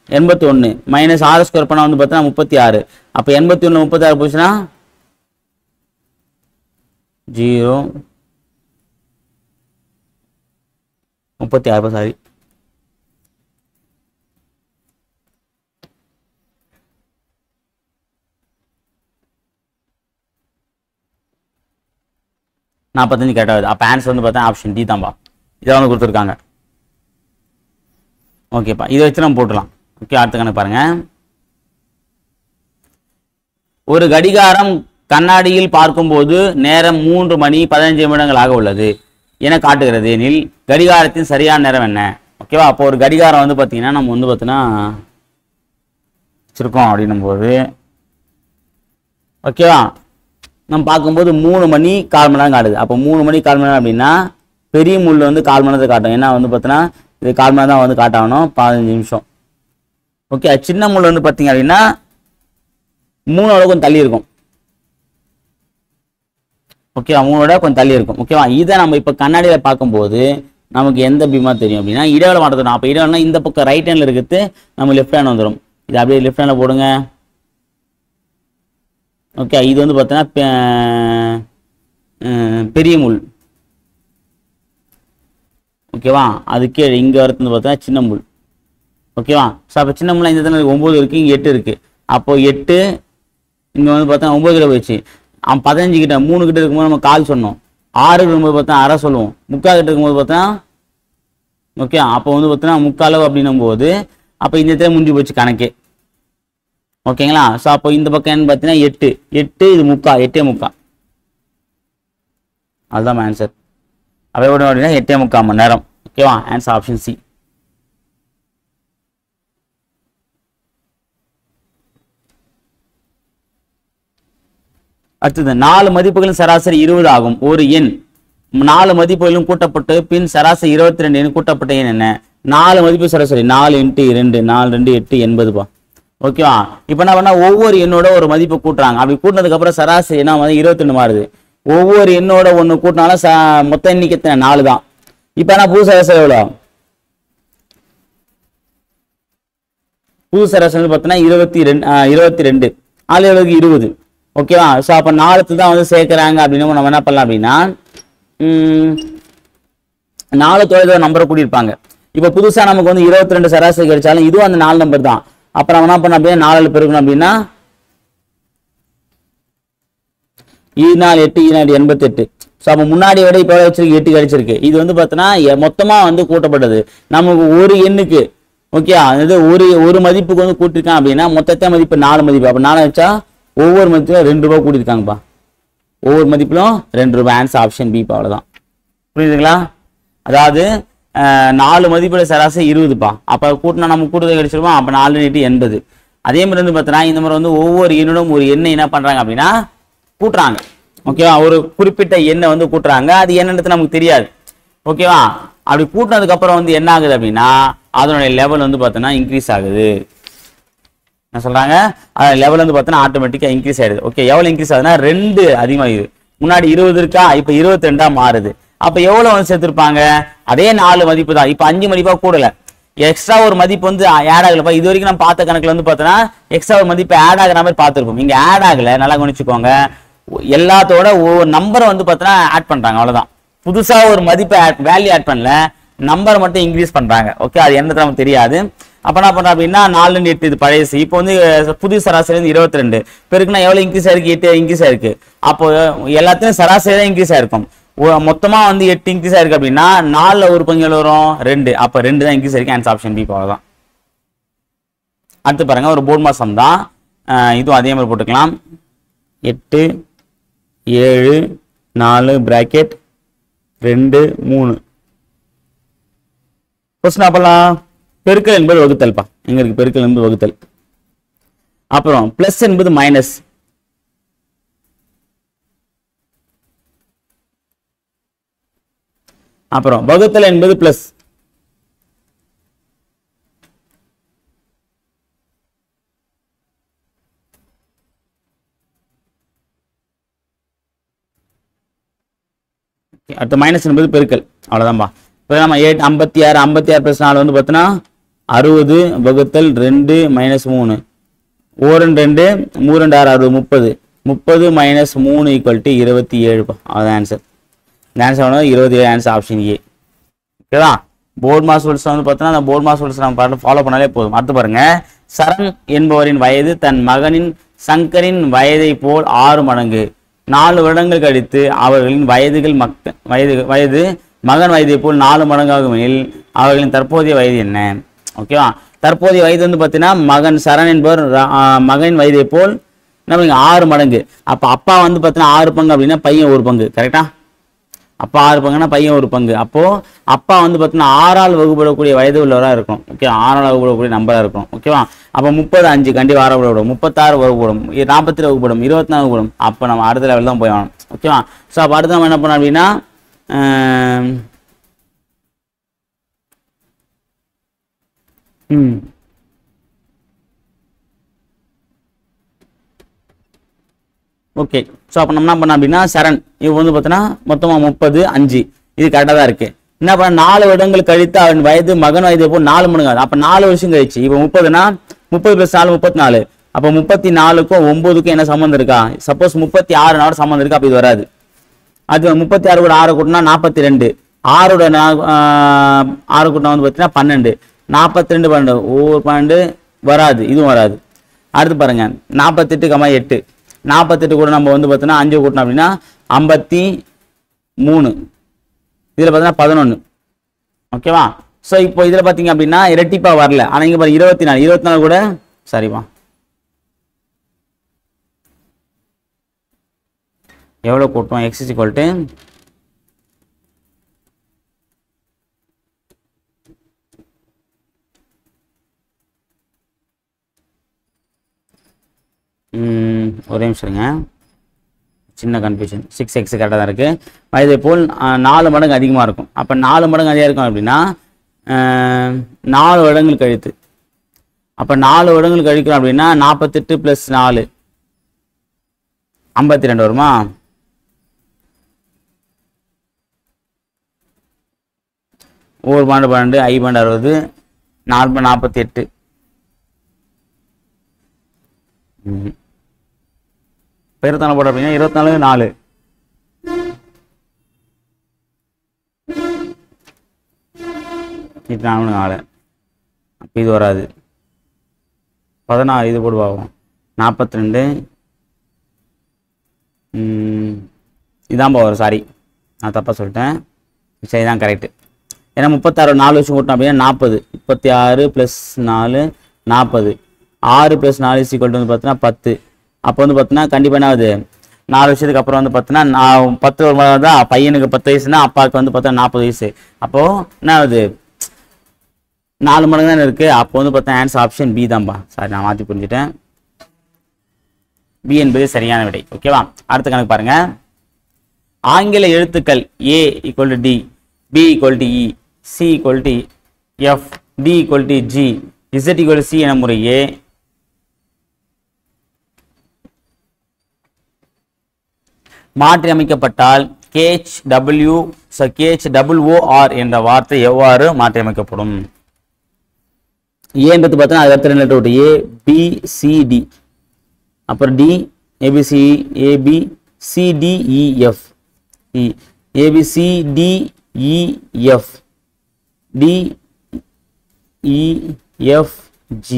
Speaker 1: 81, மைனஸ் 6 ஸ்கொயர் பண்ணா வந்து பார்த்தா 36. அப்போ 81 36 போச்சுன்னா 0 36. சாரி, நாற்பத்தஞ்சு கேட்டாவது. அப்போ ஆன்சர் வந்து பார்த்தா ஆப்ஷன் டி தான்பா. இதை வந்து கொடுத்துருக்காங்க. ஓகேப்பா, இதை வச்சு நம்ம போட்டுலாம். ஓகே, அடுத்த கணக்கு பாருங்க. ஒரு கடிகாரம் கண்ணாடியில் பார்க்கும்போது நேரம் 3 மணி 15 நிமிடங்களாக உள்ளது. என காட்டுகிறது எனில் கடிகாரத்தின் சரியான நேரம் என்ன? ஓகேவா? அப்போ ஒரு கடிகாரம் வந்து பார்த்தீங்கன்னா நம்ம வந்து பார்த்தீங்கன்னா வச்சிருக்கோம் அப்படின்னும் போது ஓகேவா, நம்ம பார்க்கும்போது 3 மணி 1/4 மணி நேரம் காட்டுது. அப்போ 3 மணி 1/4 மணி நேரம் அப்படின்னா பெரிய முள் வந்து 1/4 மணி நேரத்தை காட்டும். ஏன்னா வந்து பார்த்தீங்கன்னா இது 1/4 மணி நேரம் தான் வந்து காட்டாகணும், 15 நிமிஷம். ஓகே, சின்ன முள் வந்து பார்த்தீங்க அப்படின்னா 3 கொஞ்சம் தள்ளி இருக்கும். ஓகேவா, 3 கொஞ்சம் தள்ளி இருக்கும். ஓகேவா, இதை நம்ம இப்போ கண்ணாடியில் பார்க்கும்போது நமக்கு எந்த பீமா தெரியும் அப்படின்னா இடைவெளி மாற்றணும். அப்போ இடைவெளினா இந்த பக்கம் ரைட் ஹேண்டில் இருக்கிறது நம்ம லெஃப்ட் ஹேண்ட் வந்துடும். இது அப்படியே லெஃப்ட் ஹேண்டில் போடுங்க. ஓகே, இது வந்து பார்த்தீங்கன்னா பெரிய முள். ஓகேவா, அது கீழே இங்கே வரது வந்து பார்த்தீங்கன்னா சின்ன முள். ஓகேவா, ஸோ அப்போ சின்ன முள்ள இந்த 9 இருக்குது, இங்கே 8 இருக்குது. அப்போ 8 இங்கே வந்து பார்த்தா 9 கிட்ட போயிடுச்சு. 15 கிட்ட 3 கிட்ட இருக்கும்போது நம்ம கால் சொன்னோம். 6 இருக்கும்போது பார்த்தா அரை சொல்லுவோம். 3/4 கிட்ட இருக்கும்போது பார்த்தா ஓகே, அப்போ வந்து பார்த்தீங்கன்னா 3/4 அப்படின்னும் போது அப்போ இந்த இடத்துல முடிஞ்சு போச்சு கணக்கு. ஓகேங்களா, ஸோ அப்போ இந்த பக்கம் என்ன பார்த்தீங்கன்னா 8 இது 3/4, 8:45. அதுதான் ஆன்சர். அப்போ எப்படி அப்படின்னா 8:45 மணி நேரம். ஓகேவா, ஆன்சர் ஆப்ஷன் சி. அடுத்தது 4 மதிப்புகளின் சராசரி 20 ஆகும். ஒரு எண் 4 மதிப்புகளும் கூட்டப்பட்டு பின் சராசரி 22 எண் கூட்டப்பட்ட எண் என்ன? 4 மதிப்பு சராசரி 4 × 2 4 2 8 80. ஓகேவா, இப்போ என்ன பண்ணா ஒவ்வொரு எண்ணோட ஒரு மதிப்பு கூட்டுறாங்க. அப்படி கூட்டினதுக்கு அப்புறம் சராசரி என்ன வந்து 22 மாறுது. ஒவ்வொரு எண்ணோட ஒன்று கூட்டினாலும் மொத்த எண்ணிக்கை 4 தான். இப்போ என்ன புது சராசரி எவ்வளோ? புது சராசரி பார்த்தீங்கன்னா 22 ஆள் எவ்வளவுக்கு 20. ஓகேவா, ஸோ அப்போ 4 தான் வந்து சேர்க்குறாங்க அப்படின்னு நம்ம என்ன பண்ணலாம் அப்படின்னா 4 தொலைதூர நம்பரை கூட்டியிருப்பாங்க. இப்போ புதுசாக நமக்கு வந்து 22 சராசரி கிடைச்சாலும் இதுவும் அந்த 4 நம்பர் தான். அப்போ நம்ம என்ன பண்ண அப்படின்னா 4 பெருக்கணும் அப்படின்னா 4 8 88. ஸோ அப்போ முன்னாடி விட இப்போ வச்சிருக்கு 8 கிடைச்சிருக்கு. இது வந்து பார்த்தோன்னா மொத்தமாக வந்து கூட்டப்பட்டது. நமக்கு ஒரு எண்ணுக்கு ஓகே, அதாவது ஒரு மதிப்புக்கு வந்து கூட்டிருக்கான் அப்படின்னா மொத்தத்தை மதிப்பு 4 மதிப்பு. அப்போ 4 வச்சா ஒவ்வொரு மதிப்பிலும் 2 ரூபா கூட்டியிருக்காங்கப்பா. ஒவ்வொரு மதிப்பிலும் 2 ரூபாய். Answer option B. அவ்வளோதான். புரியுதுங்களா? அதாவது 4 மதிப்போட சராசரி 20பா. அப்போ கூட்டினா நம்ம கூட்டுறது கிடைச்சிருப்போம். அப்போ 4 8 80. அதே மாதிரி வந்து பார்த்தோன்னா இந்த மாதிரி வந்து ஒவ்வொரு எண்ணிடம் ஒரு எண்ணை என்ன பண்ணுறாங்க அப்படின்னா கூட்டுறாங்க. ஓகேவா, ஒரு குறிப்பிட்ட எண்ணை வந்து கூட்டுறாங்க. அது என்னன்றது நமக்கு தெரியாது. ஓகேவா, அப்படி கூட்டினதுக்கு அப்புறம் வந்து என்ன ஆகுது அப்படின்னா அதனுடைய லெவல் வந்து பார்த்தோன்னா இன்க்ரீஸ் ஆகுது. என்ன சொல்றாங்க? அதோட லெவல் வந்து பார்த்தோன்னா ஆட்டோமேட்டிக்காக இன்க்ரீஸ் ஆயிடுது. ஓகே, எவ்வளோ இன்க்ரீஸ் ஆகுதுன்னா 2 அதிகமாகுது. முன்னாடி 20 இருக்கா, இப்போ 22 மாறுது. அப்போ எவ்வளோ வந்து சேர்த்துருப்பாங்க? அதே 4 மதிப்பு தான். இப்போ 5 மதிப்பாக கூடல, எக்ஸ்ட்ரா ஒரு மதிப்பு வந்து ஆட் ஆகலப்பா. இது வரைக்கும் நம்ம பார்த்த கணக்கில் வந்து பார்த்தோன்னா எக்ஸ்ட்ரா ஒரு மதிப்பு ஆட் ஆகிற மாதிரி பார்த்துருப்போம். இங்கே ஆட் ஆகலை. நல்லா கவனிச்சுக்கோங்க. எல்லாத்தோட ஒவ்வொரு நம்பரை வந்து பார்த்தோன்னா ஆட் பண்ணுறாங்க. அவ்வளோதான். புதுசாக ஒரு மதிப்பை வேல்யூ ஆட் பண்ணல, நம்பர் மட்டும் இன்க்ரீஸ் பண்ணுறாங்க. ஓகே, அது என்னது நமக்கு தெரியாது. அப்போ என்ன பண்ணுறோம் அப்படின்னா 4 × 8 இது பழையசு. இப்போ வந்து புது சராசரி வந்து 22 பெருக்குனா எவ்வளோ இன்க்ரீஸ் ஆயிருக்கு? 8 இன்க்ரீஸ் ஆயிருக்கு. அப்போ எல்லாத்தையும் சராசரி தான் இன்க்ரீஸ் ஆயிருக்கும். மொத்தமாக வந்து 8 இன்க்ரீஸ் ஆயிருக்கு அப்படின்னா 4ல் ஒரு பங்கு எவ்வளோ வரும்? 2. அப்போ 2 தான் இன்க்ரீஸ் ஆயிருக்கு. Answer option B. அவ்வளோதான். அடுத்து பாருங்க, ஒரு போர்ட் மாசம் தான். இதுவும் அதே மாதிரி போட்டுக்கலாம். 8 7 4 பிராக்கெட் 2 3. கொஸ்டின் அப்பலாம் பெருக்கல் என்பது வகுத்தல்பா. எங்க இருக்கு? பெருக்கல் என்பது வகுத்தல். அப்புறம் பிளஸ் என்பது மைனஸ். அப்புறம் வகுத்தல் என்பது பிளஸ். அடுத்த மைனஸ் என்பது பெருக்கல். அவ்வளவுதான்பா. இப்போ நம்ம 56 பிளஸ் 4 வந்து பார்த்தோன்னா 60 வகுத்தல் 2 மைனஸ் 3. 1 2 3 2 6 30. 30 மைனஸ் 3 = 27. அதுதான் ஆன்சர். இந்த ஆன்சர் வந்து 27. Answer option A. ஓகேவா? போர்ட் மாஸ் ரூல்ஸ் வந்து பார்த்தோன்னா அந்த போர்ட் மாஸ் ரூல்ஸ் நம்ம ஃபாலோ பண்ணாலே போதும். அடுத்து பாருங்க, சரண் என்பவரின் வயது தன் மகனின் சங்கரின் வயதை போல் 6 மடங்கு. 4 வருடங்கள் கழித்து அவர்களின் வயது மகன் வயதை போல் 4 மடங்காகும் எனில் அவர்களின் தற்போதைய வயது என்ன? ஓகேவா, தற்போதைய வயது வந்து பார்த்தீங்கன்னா மகன் சரண் என்பவர் மகனின் வயதை போல் நம்ம 6 மடங்கு. அப்போ அப்பா வந்து பார்த்தீங்கன்னா 6 பங்கு அப்படின்னா பையன் 1 பங்கு. கரெக்டா? அப்பா 6 பங்குனா பையன் 1 பங்கு. அப்போ அப்பா வந்து பார்த்தீங்கன்னா 6ஆல் வகுப்படக்கூடிய வயது உள்ளவராக இருக்கும். ஓகே, 6ஆல் வகுப்படக்கூடிய நம்பராக இருக்கும். ஓகேவா? அப்போ 30 5 கண்டிப்பாக 6 வகுப்படும், 36 வகுப்படும், 40 வகுப்படும், 24 வகுப்படும். அப்போ நம்ம அடுத்த லெவல் தான் போய் ஆகணும். ஓகேவா? ஸோ அப்போ அடுத்து நம்ம என்ன பண்ணோம் அப்படின்னா ஓகே. ஸோ அப்போ நம்ம என்ன பண்ணோம் அப்படின்னா சரண் இப்போ வந்து பார்த்தோன்னா மொத்தமாக 30 5 இது கரெக்டாக தான் இருக்கு. என்ன பண்ண 4 வருடங்கள் கழித்து அவன் வயது மகன் வயது எப்போ 4 மடங்கு ஆகுது. அப்போ 4 வருஷம் கழிச்சு இப்போ 30னா 30 + 4 34. அப்போ 34க்கும் 9க்கும் என்ன சம்மந்தம் இருக்கா? சப்போஸ் 36 சம்மந்தம் இருக்கா? அப்போ இது வராது. அது 36 கூட 6 கூட்டினா 42, 6 கூட்டினா வந்து பார்த்தீங்கன்னா 12, 42 12 ஒவ்வொரு 12 வராது, இதுவும் வராது. அடுத்து பாருங்க 48, 48 கூட நம்ம வந்து பார்த்தோன்னா 5 கூட்டணும் அப்படின்னா 53, இதில் பார்த்தீங்கன்னா 11. ஓகேவா? ஸோ இப்போ இதில் பார்த்தீங்க அப்படின்னா இரட்டிப்பாக வரல. ஆனால் இங்கே பாருங்க 24 கூட சரிப்பா எவ்வளோ கூட்டம்? x = ஒரே நிமிஷங்க, சின்ன கன்ஃபியூஷன். 6x கரெக்டாக தான் இருக்குது. இதே போல் 4 மடங்கு அதிகமாக இருக்கும். அப்போ 4 மடங்கு அதிகம் இருக்கும் அப்படின்னா 4 வருடங்கள் கழித்து. அப்போ 4 வருடங்கள் கழிக்கிறோம் அப்படின்னா 48 + 4 52 வருமா? ஒவ்வொரு 12 I 60 4 48. பெருத்தான போட அப்படின்னா 24 4 4 அப்போ இது வராது. 16 இது போடுவாகும் 42. இதான் வரும். சாரி, நான் தப்பாக சொல்லிட்டேன். சரி தான் கரெக்டு. ஏன்னா 36 4 வருஷம் கூட்டணும் அப்படின்னா 40. 36 + 4 40. 6 + 4 வந்து பார்த்தீங்கன்னா 10. அப்போ வந்து பார்த்தீங்கன்னா கண்டிப்பாக என்ன ஆகுது? 4 வருஷத்துக்கு அப்புறம் வந்து பார்த்தீங்கன்னா 10 தான். பையனுக்கு 10 வயசுனா அப்பாவுக்கு வந்து பார்த்தா 40 வயசு. அப்போது என்ன ஆகுது? 4 மடங்கு தானே இருக்குது. அப்போ வந்து பார்த்தா ஆன்சர் ஆப்ஷன் பி தான்பா. சாரி, நான் மாற்றி புரிஞ்சுட்டேன். பி என்பது சரியான விடை. ஓகேவா? அடுத்த கணக்கு பாருங்க. ஆங்கில எழுத்துக்கள் A = D, B = E, C = F, D = G, Z = C என முறையே மாற்றி அமைக்கப்பட்டால் KHWOR என்ற வார்த்தை எவ்வாறு மாற்றி அமைக்கப்படும்? ஏன்றது பார்த்தா அது அடுத்த 2 லெட்டர் விட்டு A B C D, அப்புறம் D A B C C D E F, E A B C D E F, D E F G.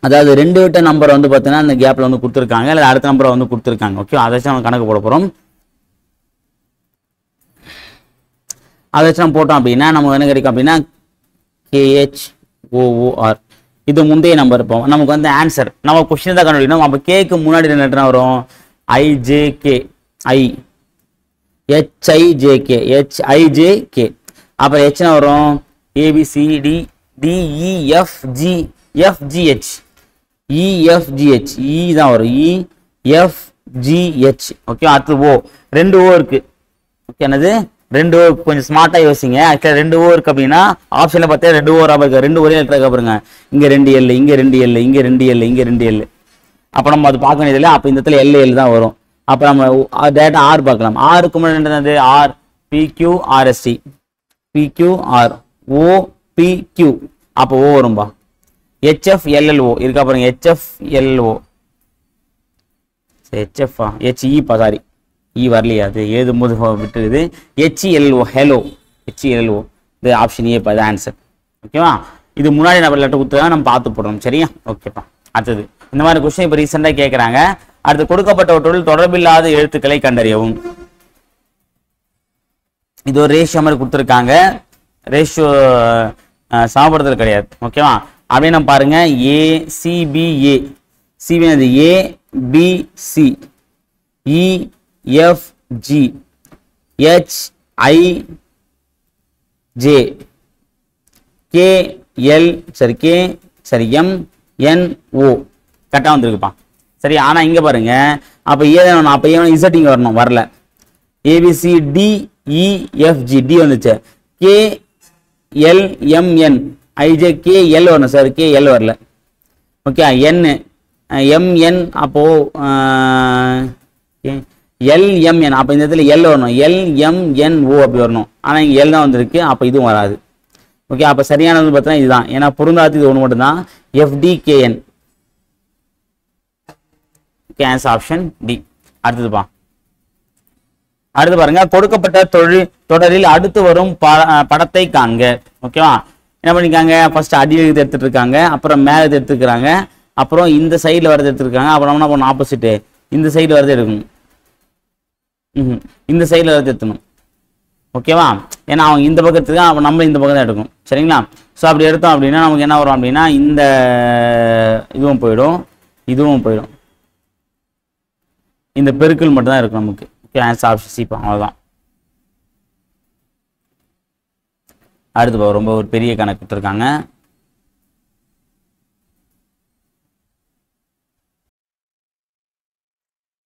Speaker 1: அதாவது 2 விட்ட நம்பரை வந்து பார்த்தீங்கன்னா அந்த கேப்ல வந்து கொடுத்துருக்காங்க, இல்லை அடுத்த நம்பரை வந்து கொடுத்துருக்காங்க. ஓகே, அதை வச்சு நம்ம கணக்கு போட போகிறோம். அதை வச்சு நம்ம போட்டோம் அப்படின்னா நமக்கு என்ன கிடைக்கும் அப்படின்னா KHOOR. இது முந்தைய நம்பர். இருப்போம் நமக்கு வந்து ஆன்சர் நம்ம கொஸ்டின் தான் கண்டுபிடிக்கணும். அப்போ கேக்கு முன்னாடி என்ன லெட்டர் வரும்? IJK, I HIJK, HIJK. அப்புறம் H வரும் ABCD DEFG FGH, EFGH, E தான் வரும் EFGH. ஓகே, அடுத்து O, 2 O இருக்கு. ஓகே, என்னது 2 O? கொஞ்சம் ஸ்மார்ட்டா யோசிங்க. ஆக்சுவலா 2 O இருக்கு அப்படின்னா ஆப்ஷன்ல பார்த்தா 2 O இருக்கு. 2 ஒரே லெட்டர் இருக்கு பாருங்க. இங்க 2 L, இங்க 2 L, இங்க 2 L, இங்க 2 L. அப்ப நம்ம அது பார்க்க வேண்டியது இல்லை. அப்ப இந்த இடத்துல L தான் வரும். அப்ப நம்ம டேரக்டா R பார்க்கலாம். R க்கு முன்னாடி என்னது? R PQRST, PQR OPQ. அப்போ O வரும்பா. HFLLO இருக்கா பாருங்க. HFLO HF HE பா, சாரி E வரலையா? அது எழுதும்போது விட்டுருது. HELO, hello, HELO. இது ஆப்ஷன் ஏ பா, இது ஆன்சர். ஓகேவா? இது முன்னாடி நம்ம லெட்டர் கொடுத்தா நம்ம பார்த்து போடுறோம். சரியா? ஓகேப்பா. அடுத்தது இந்த மாதிரி கொஸ்டின் இப்போ ரீசெண்டாக கேட்குறாங்க. அடுத்து கொடுக்கப்பட்டவற்றுள் தொடர்பில்லாத எழுத்துக்களை கண்டறியவும். இது ஒரு ரேஷியோ மாதிரி கொடுத்துருக்காங்க. ரேஷியோ சமப்படுத்தல் கிடையாது. ஓகேவா? அப்படியே நம்ம பாருங்க. ACBA, CB அது ABC, EFG, G H I J K L சரி கே சரி எம் என் ஓ கரெக்டாக வந்துருக்குப்பா. சரி, ஆனால் இங்கே பாருங்க, அப்போ ஏ வேணும், அப்போ ஏன் இசட் இங்கே வரணும், வரல. ஏபிசி டிஇஎஃப்ஜி டி வந்துச்சு, K L M N I J K L வரணும் சார், கே எல் வரல. ஓகே, என் எம்என் அப்போ எல்எம்என், அப்போ இந்த இடத்துல எல் வரணும், எல்எம்என்ஓ அப்படி வரணும். ஆனால் இங்கே எல் தான் வந்திருக்கு, அப்போ இதுவும் வராது. ஓகே, அப்போ சரியானது பார்த்தீங்கன்னா இதுதான், ஏன்னா பொருந்தாது இது ஒன்று மட்டும் தான், எஃப்டிகேஎன். Answer option D. அடுத்ததுப்பா, அடுத்து பாருங்க, கொடுக்கப்பட்ட தொடரில் அடுத்து வரும் படத்தை காண்க. ஓகேவா, என்ன பண்ணிருக்காங்க, ஃபர்ஸ்ட் அடியில் எடுத்துட்டு இருக்காங்க, அப்புறம் மேலே எடுத்துக்கிறாங்க, அப்புறம் இந்த சைடில் வரது எடுத்துருக்காங்க, அப்புறம் என்ன பண்ணணும், ஆப்போசிட்டு இந்த சைடில் வரது எடுக்கணும், இந்த சைடில் வரது எடுத்துணும். ஓகேவா, ஏன்னா அவங்க இந்த பக்கத்துக்கு அவன் நம்ம இந்த பக்கம் தான் எடுக்கணும். சரிங்களா, ஸோ அப்படி எடுத்தோம் அப்படின்னா நமக்கு என்ன வரும் அப்படின்னா, இந்த இதுவும் போயிடும், இதுவும் போயிடும், இந்த பெருக்கல் மட்டும் தான் இருக்கும் நமக்கு. Okay, answer option C. அவ்வளோதான். அடுத்து ரொம்ப ஒரு பெரிய கணக்கு கொடுத்துருக்காங்க.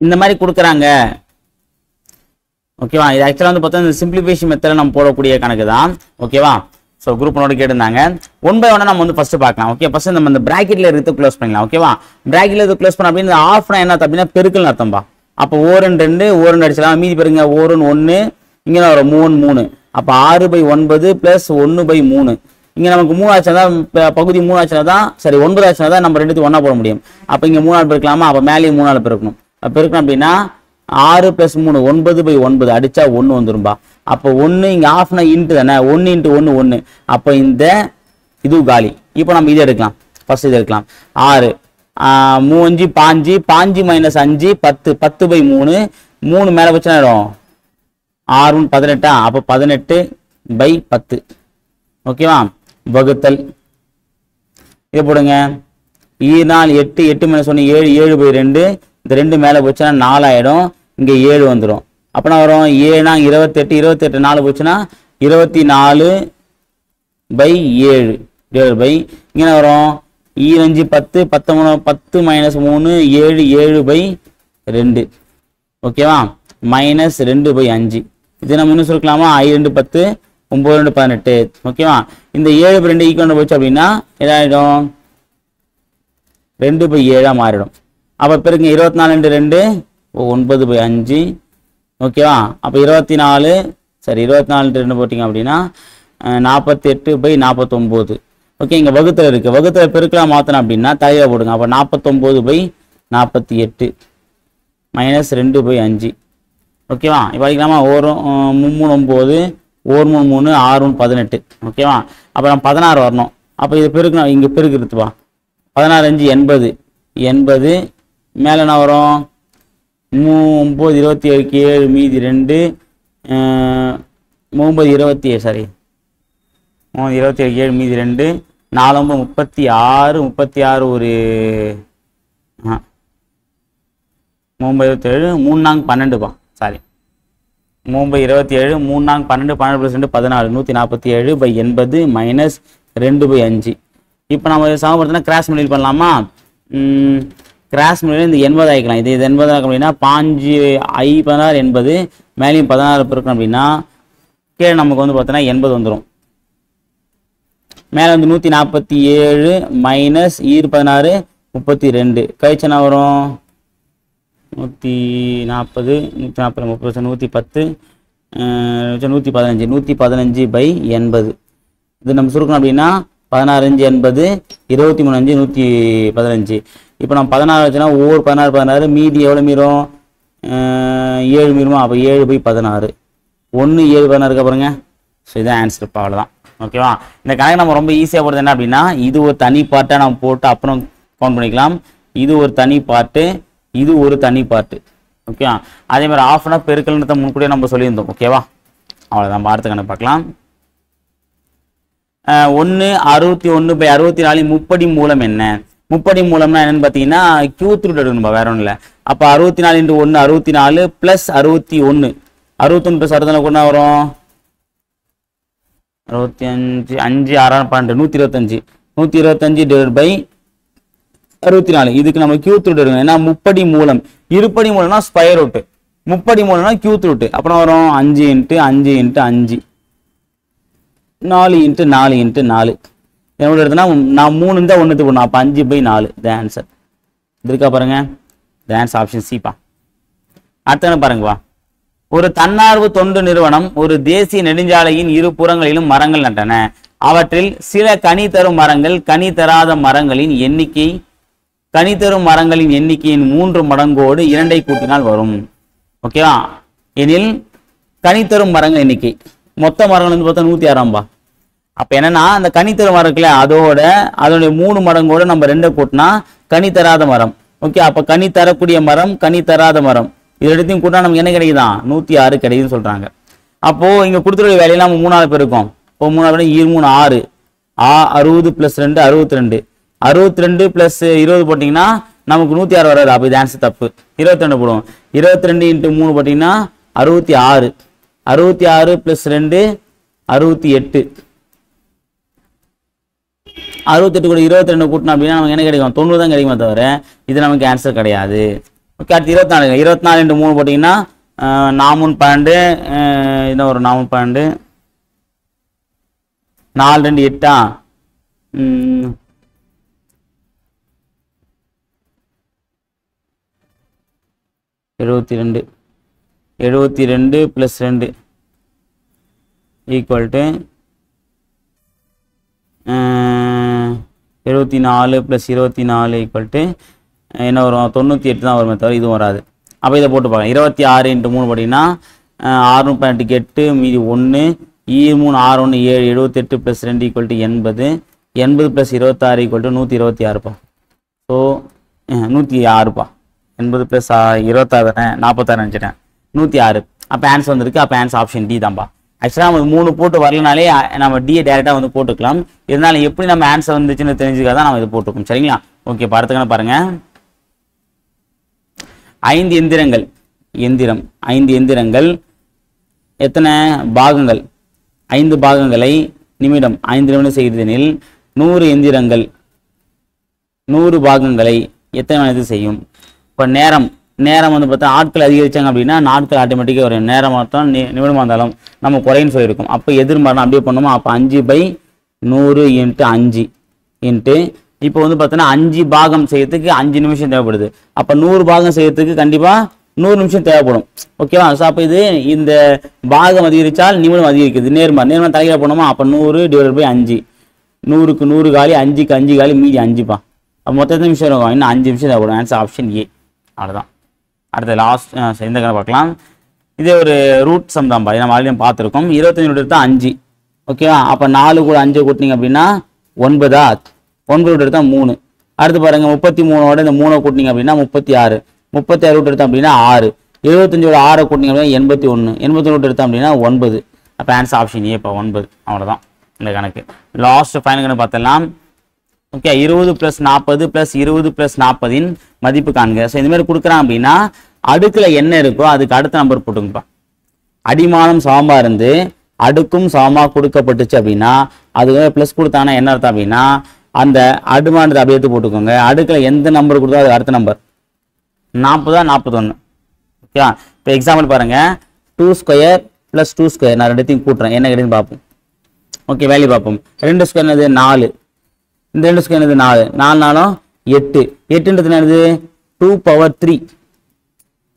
Speaker 1: இந்த மாதிரி கொடுக்குறாங்க. ஓகேவா, இது ஆக்சுவலாக வந்து பார்த்தா இந்த சிம்பிளிஃபிகேஷன் மெத்தடில் நம்ம போடக்கூடிய கணக்கு தான். ஓகேவா, ஸோ குரூப் நோட் கேட்டிருந்தாங்க. 1 by 1 நம்ம வந்து ஃபர்ஸ்ட் பார்க்கலாம். ஓகே, ஃபர்ஸ்ட் நம்ம இந்த பிராக்கெட்ல இருந்து க்ளோஸ் பண்ணலாம். ஓகேவா, பிராக்கெட்ல இருந்து க்ளோஸ் பண்ண அப்படின்னு ஆஃப்னா என்ன அப்படின்னா பெருக்கல் அர்த்தம்பா. அப்போ ஓரன் 2 ஓரன் அடிச்சலாம், மீதி பாருங்க ஓரன் 1 இங்கே வரும் 3 3, அப்போ 6/9 + 1/3. இங்கே நமக்கு 3 ஆச்சுனா பகுதி 3 ஆச்சுனா தான் சரி, 9 ஆச்சுனா தான் நம்ம ரெண்டுத்தையும் ஒன்றா போட முடியும். அப்போ இங்கே 3 பெருக்கலாமா, அப்போ மேலேயும் 3 பெருக்கணும். பெருக்கணும் அப்படின்னா 6 + 3 9/9 அடிச்சா 1 வந்துரும்பா. அப்போ 1 இங்கே ஆஃப்னா இன்ட்டு தானே, 1 × 1 1. அப்போ இந்த இது காலி. இப்போ நம்ம இதை எடுக்கலாம், ஃபர்ஸ்ட் இதை எடுக்கலாம். 6 3 5 5 - 5 10 10/3 3 மேலே வச்சுனா ஆயிடும் 6 18. அப்போ 18/10. ஓகேவா, வகுத்தல் இதை போடுங்க. 4 8 8 - 1 7 7/2. இந்த 2 மேலே போச்சுன்னா 4 ஆயிடும், இங்கே 7 வந்துடும். அப்போனா வரும் 7 28 28 4 போச்சுன்னா 24/7 இங்கே வரும் 5 10 13 10 - 3 7 7/2. ஓகேவா, -2/5. இது நம்ம இன்னும் சொல்லலாமா, 2 10 9 2 18. ஓகேவா, இந்த 7/2 ஈக்குவல் போச்சு அப்படின்னா எதாயிடும் 2/7 மாறிடும். அப்போ பெருங்க 24 × 2 9/5. ஓகேவா, அப்போ 24 சரி 24 × 2 போட்டிங்க அப்படின்னா 48/49. ஓகே, இங்கே வகுத்தில் இருக்குது, வகுத்தில் பெருக்கலாம் மாற்றணும் அப்படின்னா தலையில் போடுங்க. அப்போ 49/48 -2/5. ஓகேவா, இப்போ படிக்கலாமா, 1 3 9 1 3 3 6 18. ஓகேவா, அப்போ நம்ம 16 வரணும். அப்போ இது பெருக்கணும், இங்கே பெருக்குறதுப்பா. 16 5 80 80 மேலே என்ன வரும் 9 27 7 மீதி 2 9 27 சரி 27 7 மீதி 2 4 36 36 ஒரு 27 3 12பா சாரி 27 3 12 12 + 2 14 147/80 -2/5. இப்போ நம்ம சமப்படுத்தினா கிராஸ் மல்டிபிள் பண்ணலாமா, கிராஸ் மல்டிபிள் இந்த 80 ஆகிக்கலாம். இது 80 ஆகும் அப்படின்னா 5 I 16 80 மேலேயும் 16 பெருக்கணும் அப்படின்னா கீழே நமக்கு வந்து பார்த்தோன்னா 80 வந்துடும். மேலே வந்து 147 -16 32 கழிச்சுனா வரும் 140 140 30 110 115 இது நம்ம சுருக்கணும் அப்படின்னா 16 5 80 23 5 115. இப்போ நம்ம 16 வச்சுன்னா ஒவ்வொரு 16 16 மீதி எவ்வளோ மீறும் 7 மீறுமா, அப்போ 7/16 1 7 16 பாருங்க. ஸோ இதான் ஆன்சர். இப்போ அவ்வளோதான். ஓகேவா, இந்த கணக்கு நம்ம ரொம்ப ஈஸியாக போடுறது என்ன அப்படின்னா, இது ஒரு தனி பார்ட்டாக நம்ம போட்டு அப்புறம் கவுண்ட் பண்ணிக்கலாம். இது ஒரு தனி பார்ட்டு, இது ஒரு தனி பார்ட்டு. ஓகேவா, அதே மாதிரி ஆஃப் அன் பெருக்கல்ன்றத முன்கூடியே நம்ம சொல்லியிருந்தோம். ஓகேவா, அவ்வளோதான். நம்ம அடுத்த கணக்கு பார்க்கலாம். 1 61/64 முப்படி மூலம் என்ன? முப்படி மூலம்னா என்னன்னு பார்த்தீங்கன்னா கியூத் ரூட் எடுக்கணும்பா, வேற ஒன்றும் இல்லை. அப்போ 64 × 1 64 + 61 61 + 60 கூட வரும் 65 5 6 12 125 125 / 64. இதுக்கு நம்ம கியூத் ரூட் எடுக்கணும். ஏன்னா முப்படி மூலம், இருபடி மூலம்னா ஸ்கொயர் ரூட், முப்படி மூலம்னா கியூத் ரூட். அப்புறம் வரும் 5 × 5 × 5 4 × 4 × 4 என்னோட எடுத்தனா நான் 3 இருந்தால் 1 போடணும். அப்போ 5/4 த ஆன்சர். இது இருக்கா பாருங்க, த ஆன்சர் ஆப்ஷன் சிப்பா. அடுத்த பாருங்கப்பா, ஒரு தன்னார்வ தொண்டு நிறுவனம் ஒரு தேசிய நெடுஞ்சாலையின் இரு புறங்களிலும் மரங்கள் நட்டன. அவற்றில் சில கனி தரும் மரங்கள் கனி தராத மரங்களின் எண்ணிக்கை கனி தரும் மரங்களின் எண்ணிக்கையின் 3 மடங்கோடு 2ஐ கூட்டினால் வரும். ஓகேவா? எனில் கனி தரும் மரங்கள் எண்ணிக்கை மொத்த மரங்கள் வந்து பார்த்தா 106. அப்ப என்னன்னா அந்த கனி தரும் மரம் இருக்குல்ல, அதோடைய 3 மடங்கோட நம்ம 2 கூட்டினா கனி தராத மரம். ஓகே, அப்ப கனி தரக்கூடிய மரம் கனி தராத மரம் இது எடுத்தையும் கூட்டினா நமக்கு என்ன கிடைக்குதான் 106 கிடைக்குதுன்னு சொல்றாங்க. அப்போ இங்க கொடுத்துருக்க வேலையெல்லாம் நம்ம 3 பெருக்கும். இப்போ 3 2 3 6 60 + 2 62 62 + 20 போட்டிங்கன்னா நமக்கு 106 வராது. அப்போ இது ஆன்சர் தப்பு. 22 போடுவோம். 22 × 3 போட்டிங்கன்னா 66 66 + 2 68 68 கூட 22 கூட்டினா அப்படின்னா நமக்கு என்ன கிடைக்கும் 90 தான் கிடைக்குமே தவிர இது நமக்கு ஆன்சர் கிடையாது. ஓகே, அடுத்து 24 24 × 3 போட்டிங்கன்னா 4 12 என்ன ஒரு 4 12 4 2 8 72 72 + 2 = 74 + 24 = என்ன வரும் 98 தான் வருமே தவிர இதுவும் வராது. அப்போ இதை போட்டு பார்க்கலாம். 26 × 3 போட்டிங்கன்னா 6 18 8 மீதி 1 3 6 1 7 78 + 2 = 80 80 + 26 = 126. ஸோ 106. 80 + 26 46 நினச்சிட்டேன் 106. அப்போ ஆன்சர் வந்திருக்கு. அப்போ ஆன்சர் ஆப்ஷன் டி தான்ப்பா. ஆக்சுவலாக நம்ம 3 போட்டு வரலனாலே நம்ம டியை டேரெக்டாக வந்து போட்டுக்கலாம். இருந்தாலும் எப்படி நம்ம ஆன்சர் வந்துச்சுன்னு தெரிஞ்சுக்காக தான் நம்ம இது போட்டுக்கோம். சரிங்களா? ஓகே, பார்த்துக்கணும் பாருங்க. 5 எந்திரங்கள் 5 எந்திரங்கள் எத்தனை பாகங்கள் 5 பாகங்களை நிமிடம் 5 நிமிடம் செய்கிறதெனில் 100 எந்திரங்கள் 100 பாகங்களை எத்தனை நேரத்தில் செய்யும்? இப்போ நேரம் வந்து பார்த்தா ஆட்கள் அதிகரிச்சாங்க அப்படின்னா நாட்கள் ஆட்டோமேட்டிக்காக வரும். நேரம் மொத்தம் நிமிடமாக இருந்தாலும் நம்ம குறைன்னு சொல்லியிருக்கோம். அப்போ எதிர்மறை அப்படியே பண்ணுமோ. அப்போ 5/100 × 5 இன்ட்டு இப்போ வந்து பார்த்தோன்னா 5 பாகம் செய்யறதுக்கு 5 நிமிஷம் தேவைப்படுது. அப்போ 100 பாகம் செய்யறதுக்கு கண்டிப்பாக 100 நிமிஷம் தேவைப்படும். ஓகேவா? ஸோ அப்போ இந்த பாகம் அதிகரித்தால் நிமிடம் அதிகரிக்குது. நேர்மறை தலையில போனோமா? அப்போ 100 / 5 100க்கு 100 காலி 5க்கு 5 காலி மீதி 5பா. அப்போ மொத்த நிமிஷம் இருக்கும். இன்னும் 5 நிமிஷம் தேவைப்படும். Answer option A. அவ்வளோதான். அடுத்த லாஸ்ட் இந்த கணக்கு பார்க்கலாம். இதே ஒரு ரூட் சம் தான்ப்பா. நம்ம ஆல்ரெடி பார்த்துருக்கோம். 25 ரூட் எடுத்தால் 5. ஓகேவா? அப்போ 4 கூட 5 கூட்டினீங்க அப்படின்னா 9. 9 ரூட் எடுத்தால் 3. அடுத்து பாருங்க 33ஓட இந்த 3 கூட்டினீங்க அப்படின்னா 36. 36 ரூட் எடுத்தோம் அப்படின்னா 6. 75ஓட 6 கூட்டினீங்க அப்படின்னா 81. 81 ரூட் எடுத்தோம் அப்படின்னா 9. அப்போ ஆன்சர் ஆப்ஷன் ஏ. இப்போ 9. அவ்வளோதான் இந்த கணக்கு. லாஸ்ட் ஃபைனல் கணக்கு பார்த்தலாம். ஓகே, 20 + 40 + 20 + 40 மதிப்பு காண்க. ஸோ இந்த மாதிரி கொடுக்குறான் அப்படின்னா அடுக்குல என்ன இருக்கோ அதுக்கு அடுத்த நம்பர் போட்டுங்கப்பா. அடிமானம் சமமா இருந்து அடுக்கும் சமமா கொடுக்கப்பட்டுச்சு அப்படின்னா அதுக்கு ப்ளஸ் கொடுத்தாங்கன்னா என்ன அர்த்தம் அப்படின்னா அந்த அடுமானத்தை அப்படியே எடுத்து போட்டுக்கோங்க. அடுக்குல எந்த நம்பர் கொடுத்தோ அது அடுத்த நம்பர் 40 41. ஓகே, இப்போ எக்ஸாம்பிள் பாருங்க. 2² + 2² நான் ரெண்டுத்தையும் கூட்டுறேன். என்ன கிடைக்குன்னு பார்ப்போம். ஓகே, வேல்யூ பார்ப்போம். 2² என்னது 4. இந்த 2² என்னது 4. 4 நாளும் 8. 8ன்றது என்னது 2^3.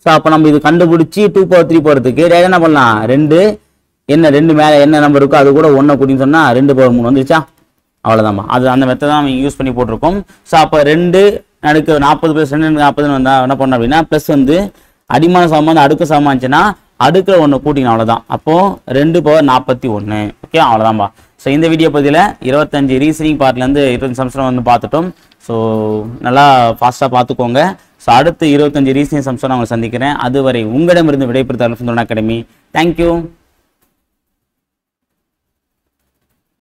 Speaker 1: ஸோ அப்போ நம்ம இது கண்டுபிடிச்சி 2^3 போகிறதுக்கு டேரக்டாக என்ன பண்ணலாம்? 2 மேலே என்ன நம்பர் இருக்கோ அது கூட 1 கூட்டின்னு சொன்னால் 2^3 வந்துருச்சா? அவ்வளோதாம்மா. அது அந்த மெத்தட் தான் நம்ம யூஸ் பண்ணி போட்டிருக்கோம். ஸோ அப்போ 2 அடுக்கு 40 + 2 40 வந்தால் என்ன பண்ணோம் அப்படின்னா ப்ளஸ் வந்து அடிமான சமம் அடுக்கு சமம் இருந்துச்சுன்னா அடுக்கில் 1 கூட்டிங்க. அவ்வளோதான். அப்போது 2^41. ஓகே, அவ்வளோதான்பா. ஸோ இந்த வீடியோ பதிவில் 25 ரீசனிங் பார்ட்லேருந்து 20 சம்ஸ்லாம் வந்து பார்த்துட்டோம். ஸோ நல்லா ஃபாஸ்ட்டாக பார்த்துக்கோங்க. ஸோ அடுத்து 25 ரீசனிங் சம்ஸ்லாம் நான் உங்களை சந்திக்கிறேன். அதுவரை உங்களிடமிருந்து விடைபெறுதல் அல்ஃபுந்தோன் அகாடமி. தேங்க்யூ.